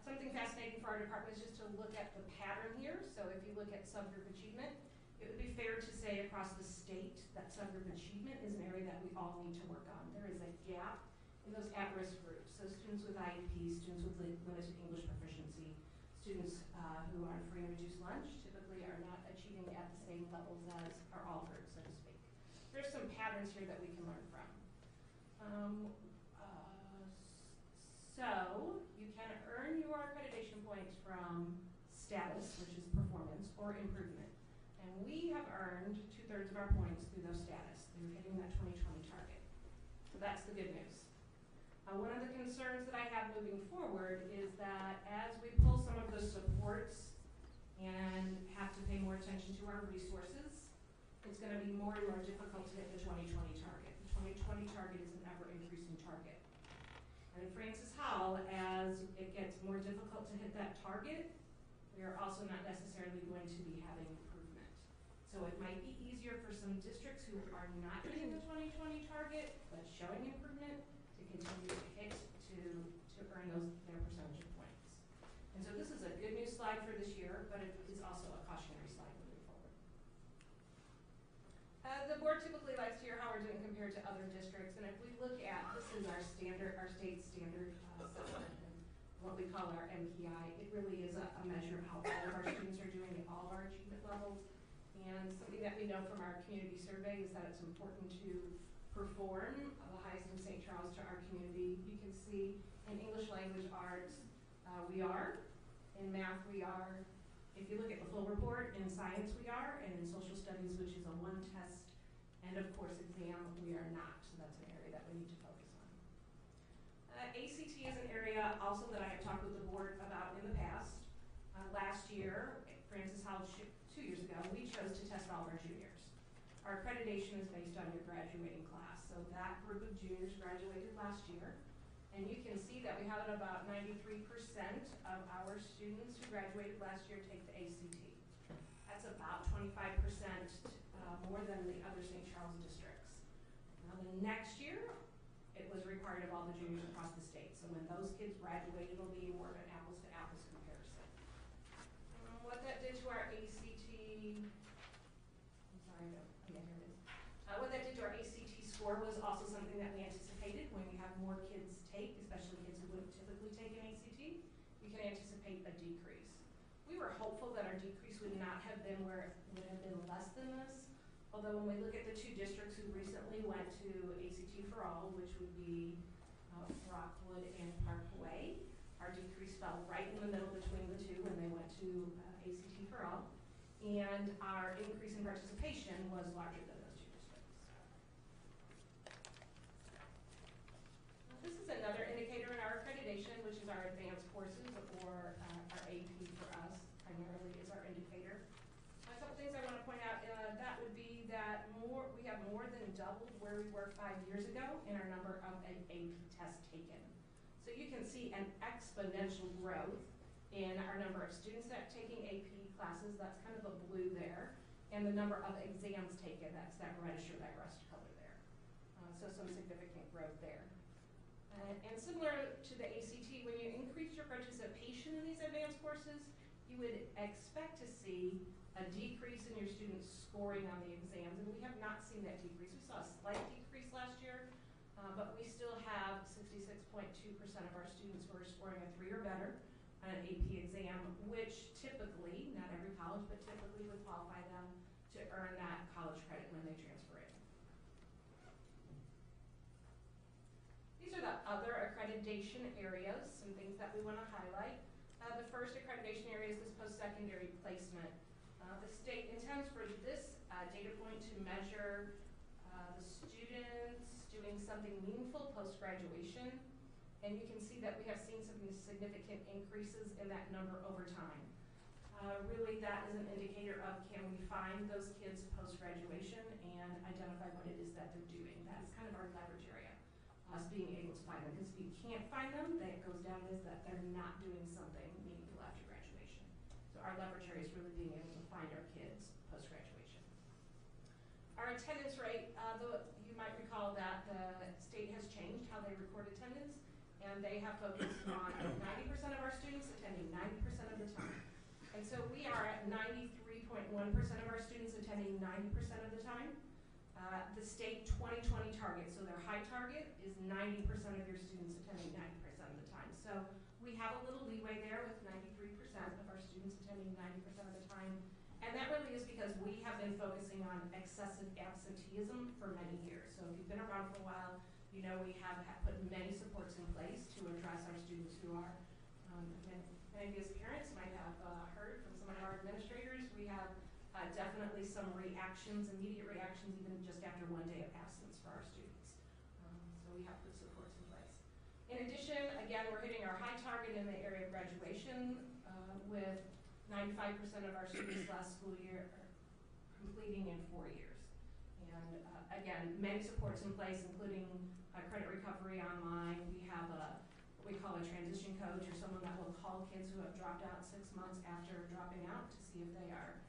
[SPEAKER 6] Something fascinating for our department is just to look at the pattern here. So if you look at subgroup achievement, it would be fair to say across the state that subgroup achievement is an area that we all need to work on. There is a gap in those at-risk groups. So students with IEPs, students with limited English proficiency, students who are on free and reduced lunch typically are not achieving at the same levels as our all groups, so to speak. There's some patterns here that we can learn from. So you can earn your accreditation points from status, which is performance, or improvement. And we have earned 2/3 of our points through those status, through hitting that 2020 target. So that's the good news. One of the concerns that I have moving forward is that as we pull some of the supports and have to pay more attention to our resources,
[SPEAKER 3] it's gonna be more and more difficult to hit the 2020 target. The 2020 target is an ever-increasing target. And Francis Howell, as it gets more difficult to hit that target, we are also not necessarily going to be having improvement. So it might be easier for some districts who are not hitting the 2020 target, but showing improvement, to continue to hit to earn their percentage of points. And so this is a good news slide for this year, but it is also a cautionary slide moving forward. The board typically likes to hear how we're doing compared to other districts, and if we look at, this is our state standard assessment, and what we call our MPI, it really is a measure of how all of our students are doing at all of our achievement levels. And something that we know from our community survey is that it's important to perform the highest in St. Charles to our community. You can see in English language arts, we are. In math, we are. If you look at the full report, in science, we are. And in social studies, which is a one test and of course exam, we are not. So that's an area that we need to focus on. ACT is an area also that I have talked with the board about in the past. Last year, Francis Howell, 2 years ago, we chose to test all of our juniors. Our accreditation is based on your graduating class. So that group of juniors graduated last year. And you can see that we have about 93% of our students who graduated last year take the ACT. That's about 25% more than the other St. Charles districts. Now the next year, it was required of all the juniors across the state. So when those kids graduate, it'll be more of an apples to apples comparison. What that did to our ACT, what that did to our ACT score was also something that we anticipated. When we have more kids take, especially kids who wouldn't typically take an ACT, we can anticipate a decrease. We were hopeful that our decrease would not have been where it would have been less than this. Although when we look at the two districts who recently went to ACT for All, which would be Rockwood and Parkway, our decrease fell right in the middle between the two when they went to ACT for All. And our increase in participation was larger than those two districts. This is another indicator in our accreditation, which is our advanced courses, or our AP for us, primarily is our indicator. A couple things I want to point out, that would be that we have more than doubled where we were 5 years ago in our number of AP tests taken. So you can see an exponential growth in our number of students that are taking AP classes, that's kind of the blue there, and the number of exams taken, that's that reddish or that rust color there. So some significant growth there. And similar to the ACT, when you increase your participation in these advanced courses, you would expect to see a decrease in your students scoring on the exams, and we have not seen that decrease. We saw a slight decrease last year, but we still have 66.2% of our students who are scoring a 3 or better on an AP exam, which typically, not every college, but typically would qualify them to earn that college credit when they transfer in. These are the other accreditation areas, some things that we want to highlight. The first accreditation area is this post-secondary placement. The state intends for this data point to measure the students doing something meaningful post-graduation. And you can see that we have seen some significant increases in that number over time. Really, that is an indicator of can we find those kids post-graduation and identify what it is that they're doing. That's kind of our leverage area, us being able to find them. Because if you can't find them, that goes down as that they're not doing something meaningful after graduation. So our leverage area is really being able to find our kids post-graduation. Our attendance rate, you might recall that the state has changed how they record attendance, and they have focused on 90% of our students attending 90% of the time. And so we are at 93.1% of our students attending 90% of the time. The state 2020 target, so their high target is 90% of your students attending 90% of the time. So we have a little leeway there with 93% of our students attending 90% of the time. And that really is because we have been focusing on excessive absenteeism for many years. So if you've been around for a while, you know we have put many supports in place to address our students who are, many of you as parents might have heard from some of our administrators, we have definitely some reactions, immediate reactions, even just after 1 day of absence for our students. So we have put supports in place. In addition, again, we're hitting our high target in the area of graduation with 95% of our students last school year, completing in 4 years. And again, many supports in place, including credit recovery online. We have what we call a transition coach, or someone that will call kids who have dropped out 6 months after dropping out to see if they are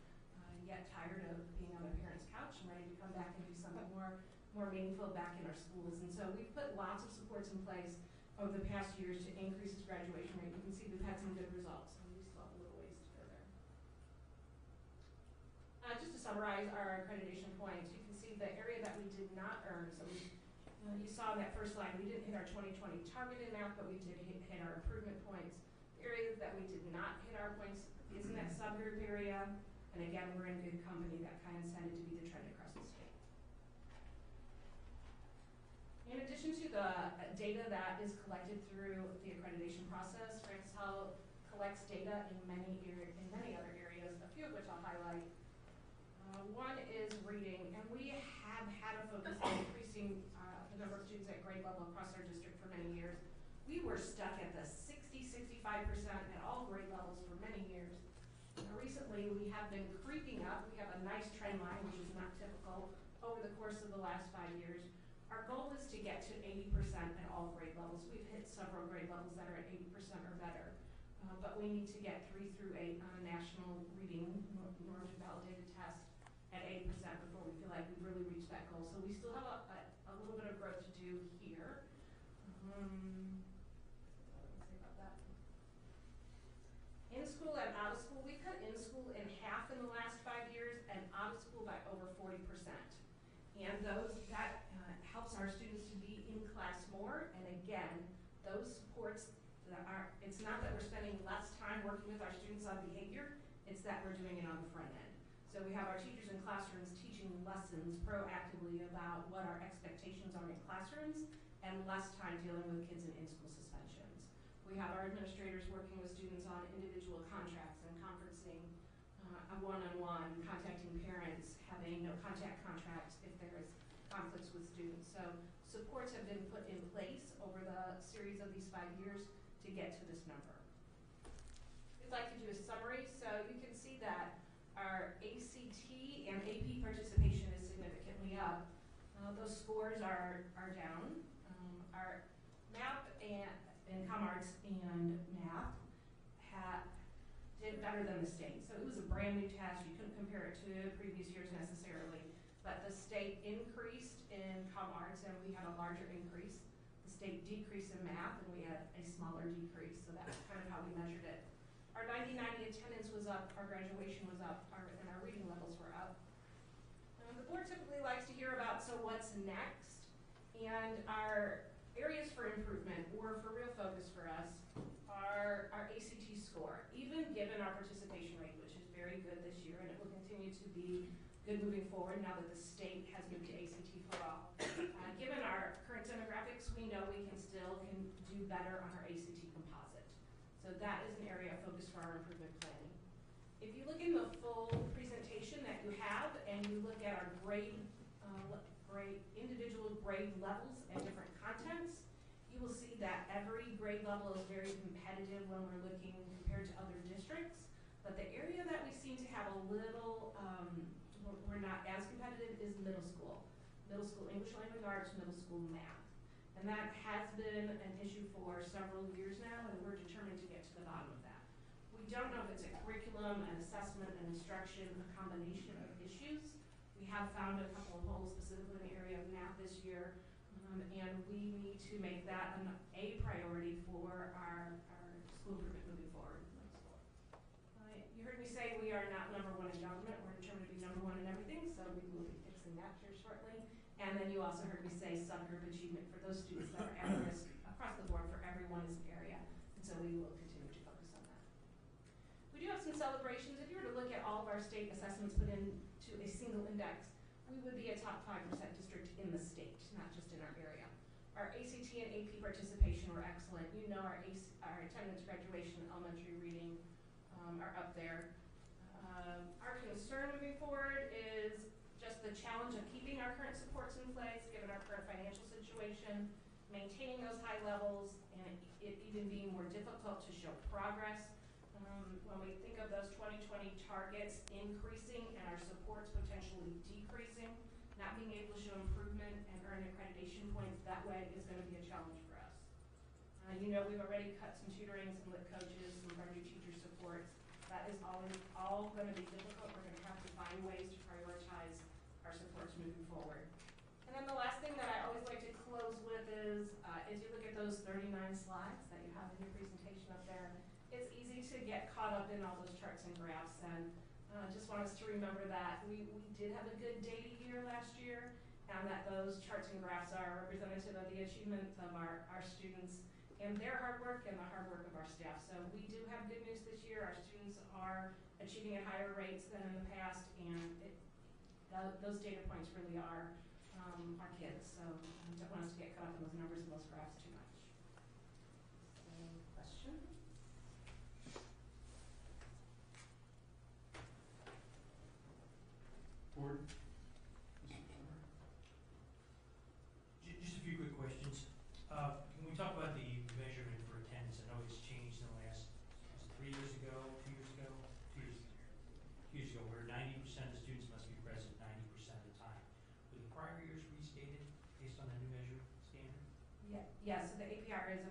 [SPEAKER 3] yet tired of being on their parents' couch and ready to come back and do something more meaningful back in our schools. And so we've put lots of supports in place over the past years to increase its graduation rate. You can see we've had some good results, and we still have a little ways to go there. Just to summarize our accreditation points, you can see the area that we did not earn. So you saw in that first line, we didn't hit our 2020 target in math, but we did hit our improvement points. The areas that we did not hit our points is in that subgroup area. And again, we're in good company. That kind of tended to be the trend across the state. In addition to the data that is collected through the accreditation process, Francis Howell collects data in many other areas, a few of which I'll highlight. One is reading, and we have had a focus on increasing the number of students at grade level across our district for many years. We were stuck at the 60-65% at all grade levels for many years. Recently, we have been creeping up. We have a nice trend line, which is not typical, over the course of the last 5 years. Our goal is to get to 80% at all grade levels. We've hit several grade levels that are at 80% or better, but we need to get 3 through 8 on a national reading normative validated test at 80% before we feel like we've really reached that goal. So we still have a little bit of growth to do here. In school and out of school, we cut in school in half in the last 5 years and out of school by over 40%. And that helps our students to be in class more. And again, those supports, it's not that we're spending less time working with our students on behavior, it's that we're doing it on the front end. So we have our teachers in classrooms teaching lessons proactively about what our expectations are in classrooms and less time dealing with kids in in-school suspensions. We have our administrators working with students on individual contracts and conferencing, a one-on-one, contacting parents, having no contact contracts if there is conflicts with students. So supports have been put in place over the series of these 5 years to get to this number. We'd like to do a summary. So you can see that our ACT and AP participation is significantly up. Those scores are down. Our math and ComArts and math did better than the state. So it was a brand new test. You couldn't compare it to previous years necessarily. But the state increased in ComArts and we had a larger increase. The state decreased in math and we had a smaller decrease. So that's kind of how we measured it. Our 90-90 attendance was up, our graduation was up, and our reading levels were up. The board typically likes to hear about, so what's next? And our areas for improvement, or for real focus for us, are our ACT score. Even given our participation rate, which is very good this year, and it will continue to be good moving forward now that the state has moved to ACT for all. Given our current demographics, we know we can do better on our ACT composite. So that is an area of focus for our improvement planning. If you look in the full presentation that you have and you look at our individual grade levels and different contents, you will see that every grade level is very competitive when we're looking compared to other districts. But the area that we seem to have a little, we're not as competitive is middle school. Middle school English language arts, middle school math. And that has been an issue for several years now, and we're determined to get to the bottom of that. We don't know if it's a curriculum, an assessment, an instruction, a combination of issues. We have found a couple of holes specifically in the area of math this year, and we need to make that a priority for our school improvement moving forward. You heard me say we are not #1 in government. We're determined to be #1 in everything, so we will be fixing that here shortly. And then you also heard me say subgroup achievement for those students that are at risk across the board for everyone is an area. And so we will continue to focus on that. We do have some celebrations. If you were to look at all of our state assessments put into a single index, we would be a top 5% district in the state, not just in our area. Our ACT and AP participation were excellent. You know our attendance, graduation, elementary reading are up there. Our concern moving forward is just the challenge of keeping our current supports in place, given our current financial situation, maintaining those high levels, and it even being more difficult to show progress When we think of those 2020 targets increasing and our supports potentially decreasing, not being able to show improvement and earn accreditation points that way is going to be a challenge for us. You know, we've already cut some tutoring, some lit coaches, some of our new teacher supports. That is all going to be difficult. We're going to have to find ways to prioritize our supports moving forward. And then the last thing that I always like to close with is, as you look at those 39 slides that you have in your presentation up there, it's easy to get caught up in all those charts and graphs, and just want us to remember that we did have a good data year last year, and that those charts and graphs are representative of the achievement of our students and their hard work and the hard work of our staff. So we do have good news this year. Our students are achieving at higher rates than in the past, and those data points really are our kids. So I don't want us to get caught up in those numbers and those graphs too much. Any questions?
[SPEAKER 1] Board?
[SPEAKER 14] Just a few quick questions. Can we talk about the measurement for attendance? I know it's changed in the last, was it 3 years ago, 2 years ago? 2 years ago. 2 years ago, where 90% of the students must be present 90% of the time. Were the prior years restated based on the new measure standard?
[SPEAKER 3] Yeah, so the APR is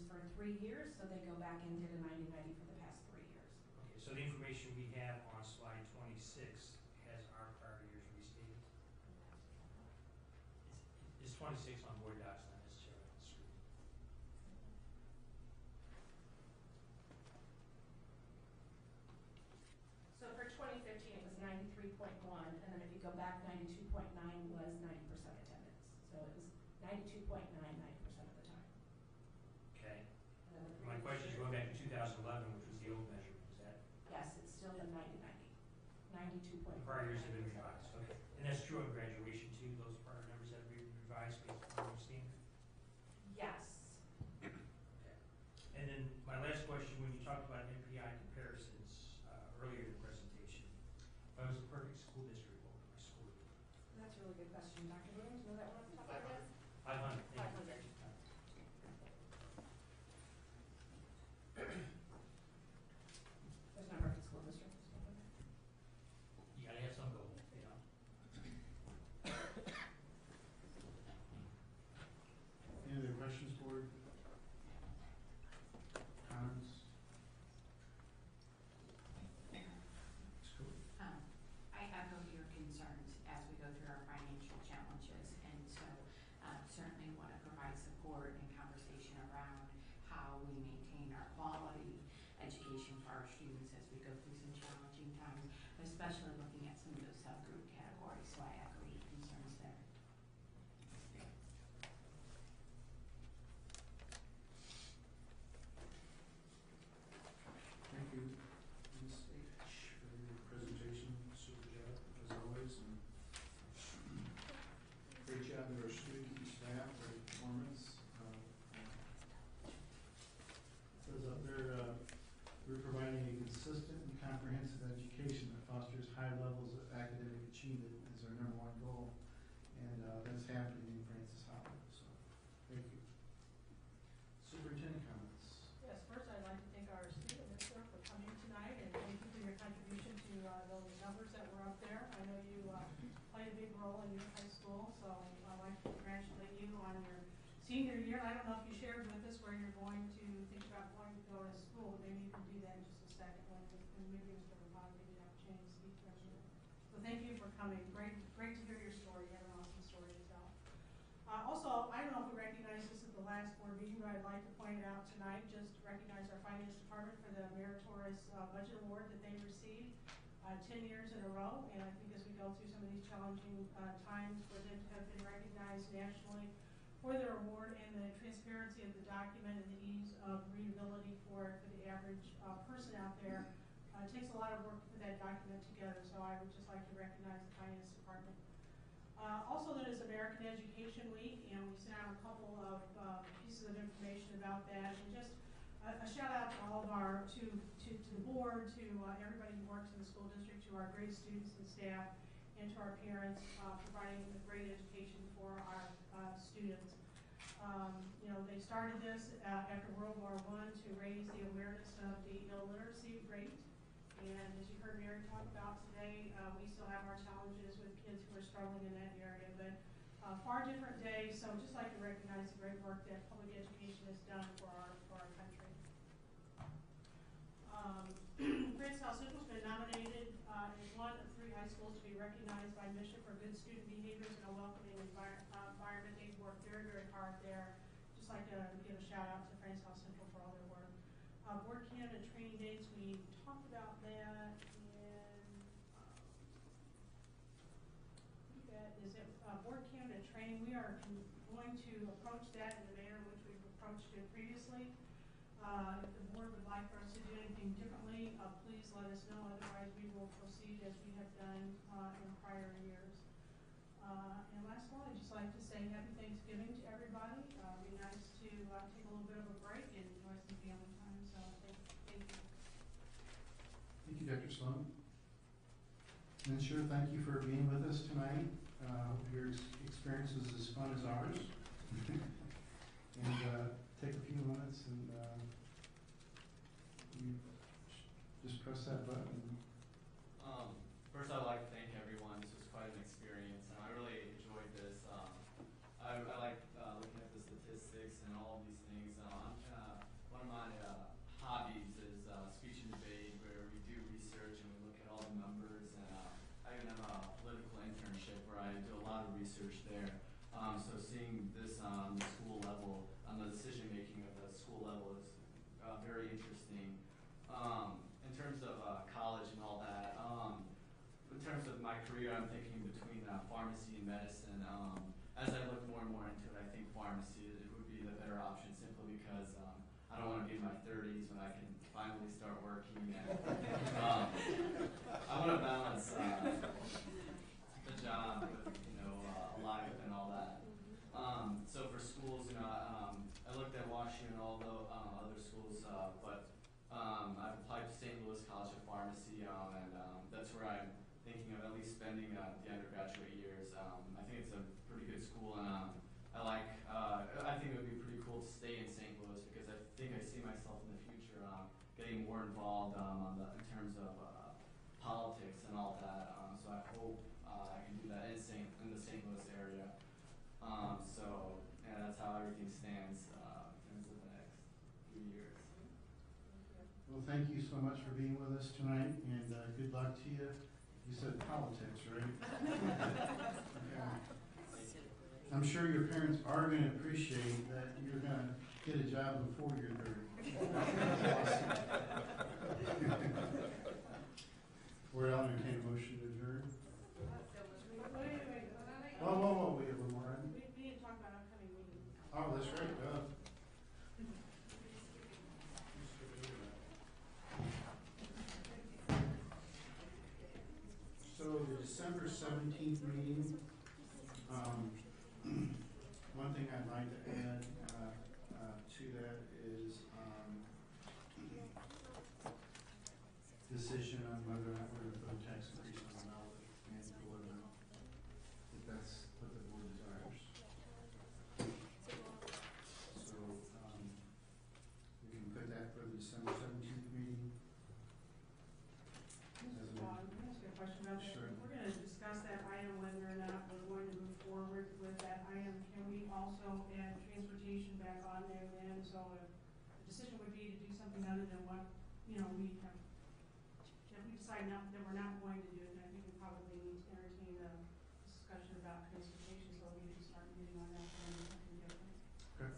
[SPEAKER 3] for 3 years, so they go back and did a 90-90 for the past 3 years.
[SPEAKER 14] Okay, so the information we have on slide 26 has our prior years restated. It's 26 on board docs, not necessarily on the screen.
[SPEAKER 3] So for 2015, it was 93.1, and then if you go back, 92.9 was 90% attendance. So it was 92.9 90% of the time.
[SPEAKER 14] Okay.
[SPEAKER 3] And then the
[SPEAKER 14] My
[SPEAKER 3] previous
[SPEAKER 14] question is
[SPEAKER 3] year-
[SPEAKER 14] going back to 2011, which was the old measurement. Is that
[SPEAKER 3] Yes, it's still the 90-90. 92.9.
[SPEAKER 14] the prior years have been revised? Okay. And that's true on graduation too. Those prior numbers have been revised based on the new standard.
[SPEAKER 3] Yes.
[SPEAKER 14] Okay. And then my last question, when you talked about MPI comparisons earlier in the presentation, if I was a perfect school district, what would my score be?
[SPEAKER 3] That's a really good question. Dr. Williams, know that one off the top of your head?
[SPEAKER 14] 500. Thank you.
[SPEAKER 3] 500. There's no perfect school district.
[SPEAKER 14] You gotta have some goal, you know.
[SPEAKER 1] Any other questions, board? Comments? Ms. Coe?
[SPEAKER 10] I echo your concerns as we go through our financial challenges, and so certainly want to provide support and conversation around how we maintain our quality education for our students as we go through some challenging times, especially looking at some of those subgroup categories. So I echo your concerns there.
[SPEAKER 1] Thank you, Ms. H., for your presentation. Super job, as always. And great job to our students and staff, great performance. It says up there, we're providing a consistent and comprehensive education that fosters high levels of academic achievement is our #1 goal. And that's happening in Francis Howell. So, thank you. Superintendent comments.
[SPEAKER 3] Yes, first I'd like to thank our student minister for coming tonight, and thank you for your contribution to those numbers that were up there. I know you played a big role in your high school, so I'd like to congratulate you on your senior year. I don't know if you shared with us where you're going to think about going to go to school, but maybe you can do that in just a second, and maybe Mr. Rabat give you an opportunity to speak for you. So thank you for coming. Great to hear your story. You have an awesome story to tell. Also, I don't know if we recognized this at the last board meeting, but I'd like to point it out tonight, just to recognize our finance department for the meritorious budget award that they received 10 years in a row. And I think as we go through some of these challenging times, for them to have been recognized nationally for their award and the transparency of the document and the ease of readability for the average person out there. It takes a lot of work to put that document together, so I would just like to recognize the finance department. Also, that is American Education Week, and we sent out a couple of pieces of information about that. And just a shout out to all of our, to the board, to everybody who works in the school district, to our great students and staff, and to our parents, providing a great education for our students. You know, they started this after World War I to raise the awareness awareness of the illiteracy rate. And as you heard Mary talk about today, we still have our challenges with kids who are struggling in that area, but far different day. So I'd just like to recognize the great work that public education has done for our country. Prince Howell Central's been nominated as one of 3 high schools to be recognized by Mission for good student behaviors and a welcoming environment. They've worked very, very hard there. Just like to give a shout out to Prince Howell Central for all their work. Board candidate training dates, we talked about that, and that is it. Board candidate training, we are going to approach that in the manner in which we've approached it previously. If the board would like for us to do anything differently, please let us know. Otherwise, we will proceed as we have done in prior years. And last of all, I'd just like to say happy Thanksgiving to everybody. It'd be nice to take a little bit of a break and enjoy some family time. So thank you.
[SPEAKER 1] Thank you, Dr. Sloan. And sure, thank you for being with us tonight. Hope your experience was as fun as ours. And take a few minutes and you just press that button.
[SPEAKER 2] First, I'd like to thank everyone. This was quite an experience, and I really enjoyed this. I like looking at the statistics and all of these things. One of my hobbies is speech and debate, where we do research and we look at all the numbers. And I even have a political internship where I do a lot of research there. So seeing this on the school level, on the decision making of the school level, is very interesting. In terms of college and all that, in terms of my career, I'm thinking between pharmacy and medicine. As I look more and more into it, I think pharmacy it would be the better option, simply because I don't want to be in my 30s when I can finally start working. And I want to balance the job with life and all that. So for schools, I looked at Washington and all the other schools, but I've applied to St. Louis College of Pharmacy, and that's where I'm thinking of at least spending the undergraduate years. I think it's a pretty good school, and I think it would be pretty cool to stay in St. Louis, because I think I see myself in the future getting more involved in terms of politics and all that. So I hope I can do that in the St. Louis area. So yeah, that's how everything stands in terms of the next few years.
[SPEAKER 1] Well, thank you so much for being with us tonight, and good luck to you. You said politics, right? Okay. I'm sure your parents are going to appreciate that you're going to get a job before you're 30. We're out and entertain a motion to adjourn.
[SPEAKER 3] Wait.
[SPEAKER 1] Whoa, we have one more item.
[SPEAKER 3] We need to talk about upcoming meetings.
[SPEAKER 1] Oh, that's right. So the December 17th meeting, one thing I'd like to add to that is decision on whether or not we're going to put a tax increase on the ballot and whether or not, if that's what the board desires. So we can put that for the December 17th meeting.
[SPEAKER 3] Let me ask you a question about that.
[SPEAKER 1] Sure.
[SPEAKER 3] If we're going to discuss that item, whether or not we're going to move forward with that item, can we also add transportation back on there then? So if the decision would be to do something other than what, we have, if we decide that we're not going to do it, then I think we probably need to entertain a discussion about transportation, so we can start moving on that and do something different.
[SPEAKER 1] Okay.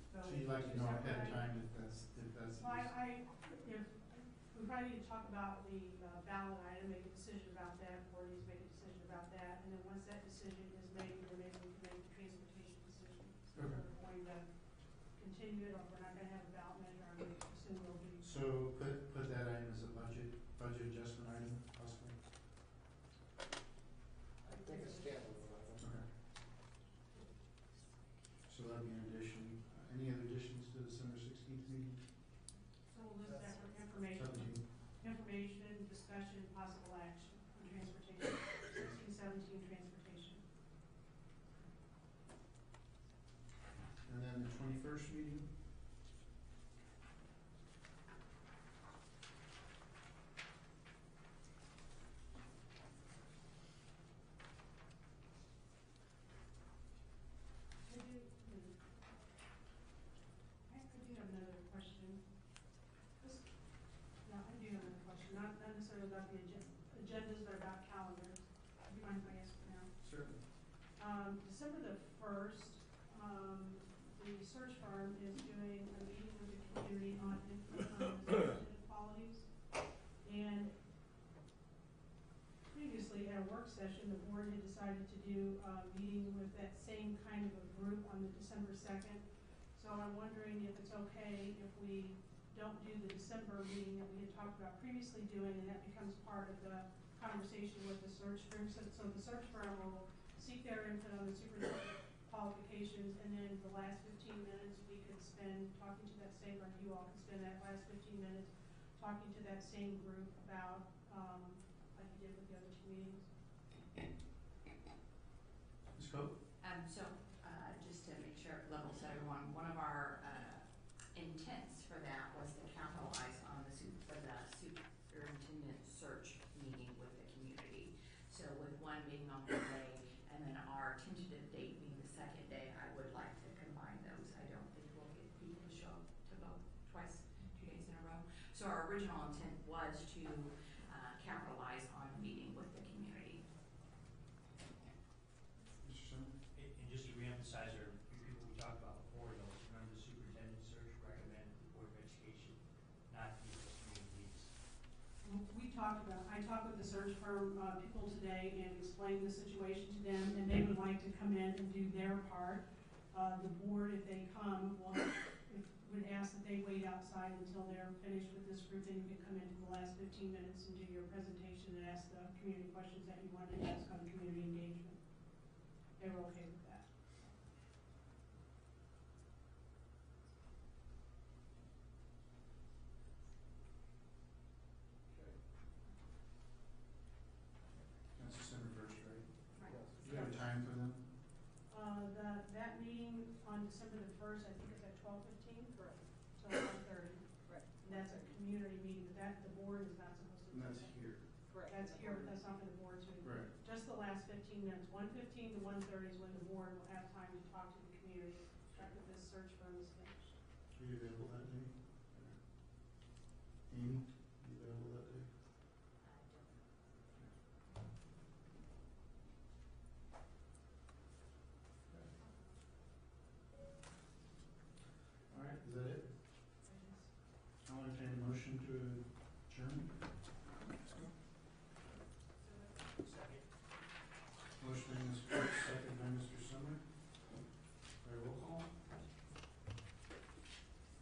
[SPEAKER 3] So
[SPEAKER 1] you'd like to know ahead of time if that's
[SPEAKER 3] Well, if we probably need to talk about the ballot item, make a decision about that, or needs to make a decision about that, and then once that decision is made, then maybe we can make the transportation decision. So
[SPEAKER 1] Okay.
[SPEAKER 3] if we're going to continue it, or if we're not going to have a ballot measure, I would assume we'll be.
[SPEAKER 1] So put that item as a budget adjustment item, possibly?
[SPEAKER 13] I think it's standalone item.
[SPEAKER 1] Okay. So that'll be an addition. Any other additions to the December 16th meeting?
[SPEAKER 3] So we'll list that for information,
[SPEAKER 1] 17.
[SPEAKER 3] discussion, possible action on transportation, 16, 17 transportation.
[SPEAKER 1] And then the 21st meeting?
[SPEAKER 3] not necessarily about the agendas, but about calendars. Do you mind if I ask for now?
[SPEAKER 1] Certainly.
[SPEAKER 3] December the 1st, the search firm is doing a meeting with the community on inequalities. And previously at a work session, the board had decided to do a meeting with that same kind of a group on the December 2nd. So I'm wondering if it's okay if we don't do the December meeting that we had talked about previously doing, and that becomes part of the conversation with the search firm. So the search firm will seek their input on the superintendent qualifications, and then the last 15 minutes we could spend talking to that same, or you all could spend that last 15 minutes talking to that same group about, like you did with the other two meetings.
[SPEAKER 1] Ms. Cope?
[SPEAKER 10] Just to make sure, level set everyone, one of our intents for that was to capitalize on the superintendent search meeting with the community. So with one being on one day and then our tentative date being the second day, I would like to combine those. I don't think we'll get people to show up to vote twice, 2 days in a row. So our original intent was to capitalize on the meeting with the community.
[SPEAKER 1] Mr. Summer?
[SPEAKER 14] And just to reemphasize our people we talked about before, though, remember the superintendent search recommended the Board of Education not to use community meetings.
[SPEAKER 3] I talked with the search firm people today and explained the situation to them, and they would like to come in and do their part. The board, if they come, would ask that they wait outside until they're finished with this group, then you can come in for the last 15 minutes and do your presentation and ask the community questions that you wanted to ask on community engagement. They were okay with that.
[SPEAKER 1] Okay. That's December 1st, right?
[SPEAKER 10] Right.
[SPEAKER 1] Do you have a time for them?
[SPEAKER 3] That meeting on December the 1st, I think is at 12:15?
[SPEAKER 12] Correct.
[SPEAKER 3] Till 1:30.
[SPEAKER 12] Correct.
[SPEAKER 3] And that's a community meeting, but the board is not supposed to.
[SPEAKER 1] And that's here.
[SPEAKER 12] Correct.
[SPEAKER 3] That's here, but that's not for the board to.
[SPEAKER 1] Right.
[SPEAKER 3] Just the last 15 minutes. 1:15 to 1:30 is when the board will have time to talk to the community after this search firm is finished.
[SPEAKER 1] Are you available that day? Amy, are you available that day? All right, is that it? I'll entertain a motion to adjourn.
[SPEAKER 14] Second.
[SPEAKER 1] Motion by Ms. Cook, second by Mr. Summer. By roll call?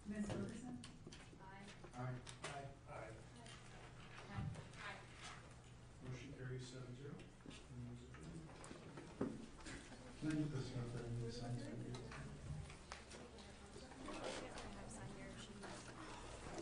[SPEAKER 12] Ms. Ferguson?
[SPEAKER 9] Aye.
[SPEAKER 1] Aye.
[SPEAKER 14] Aye. Aye.
[SPEAKER 1] Motion carries 7-0. Can I get this stuff that I need to sign?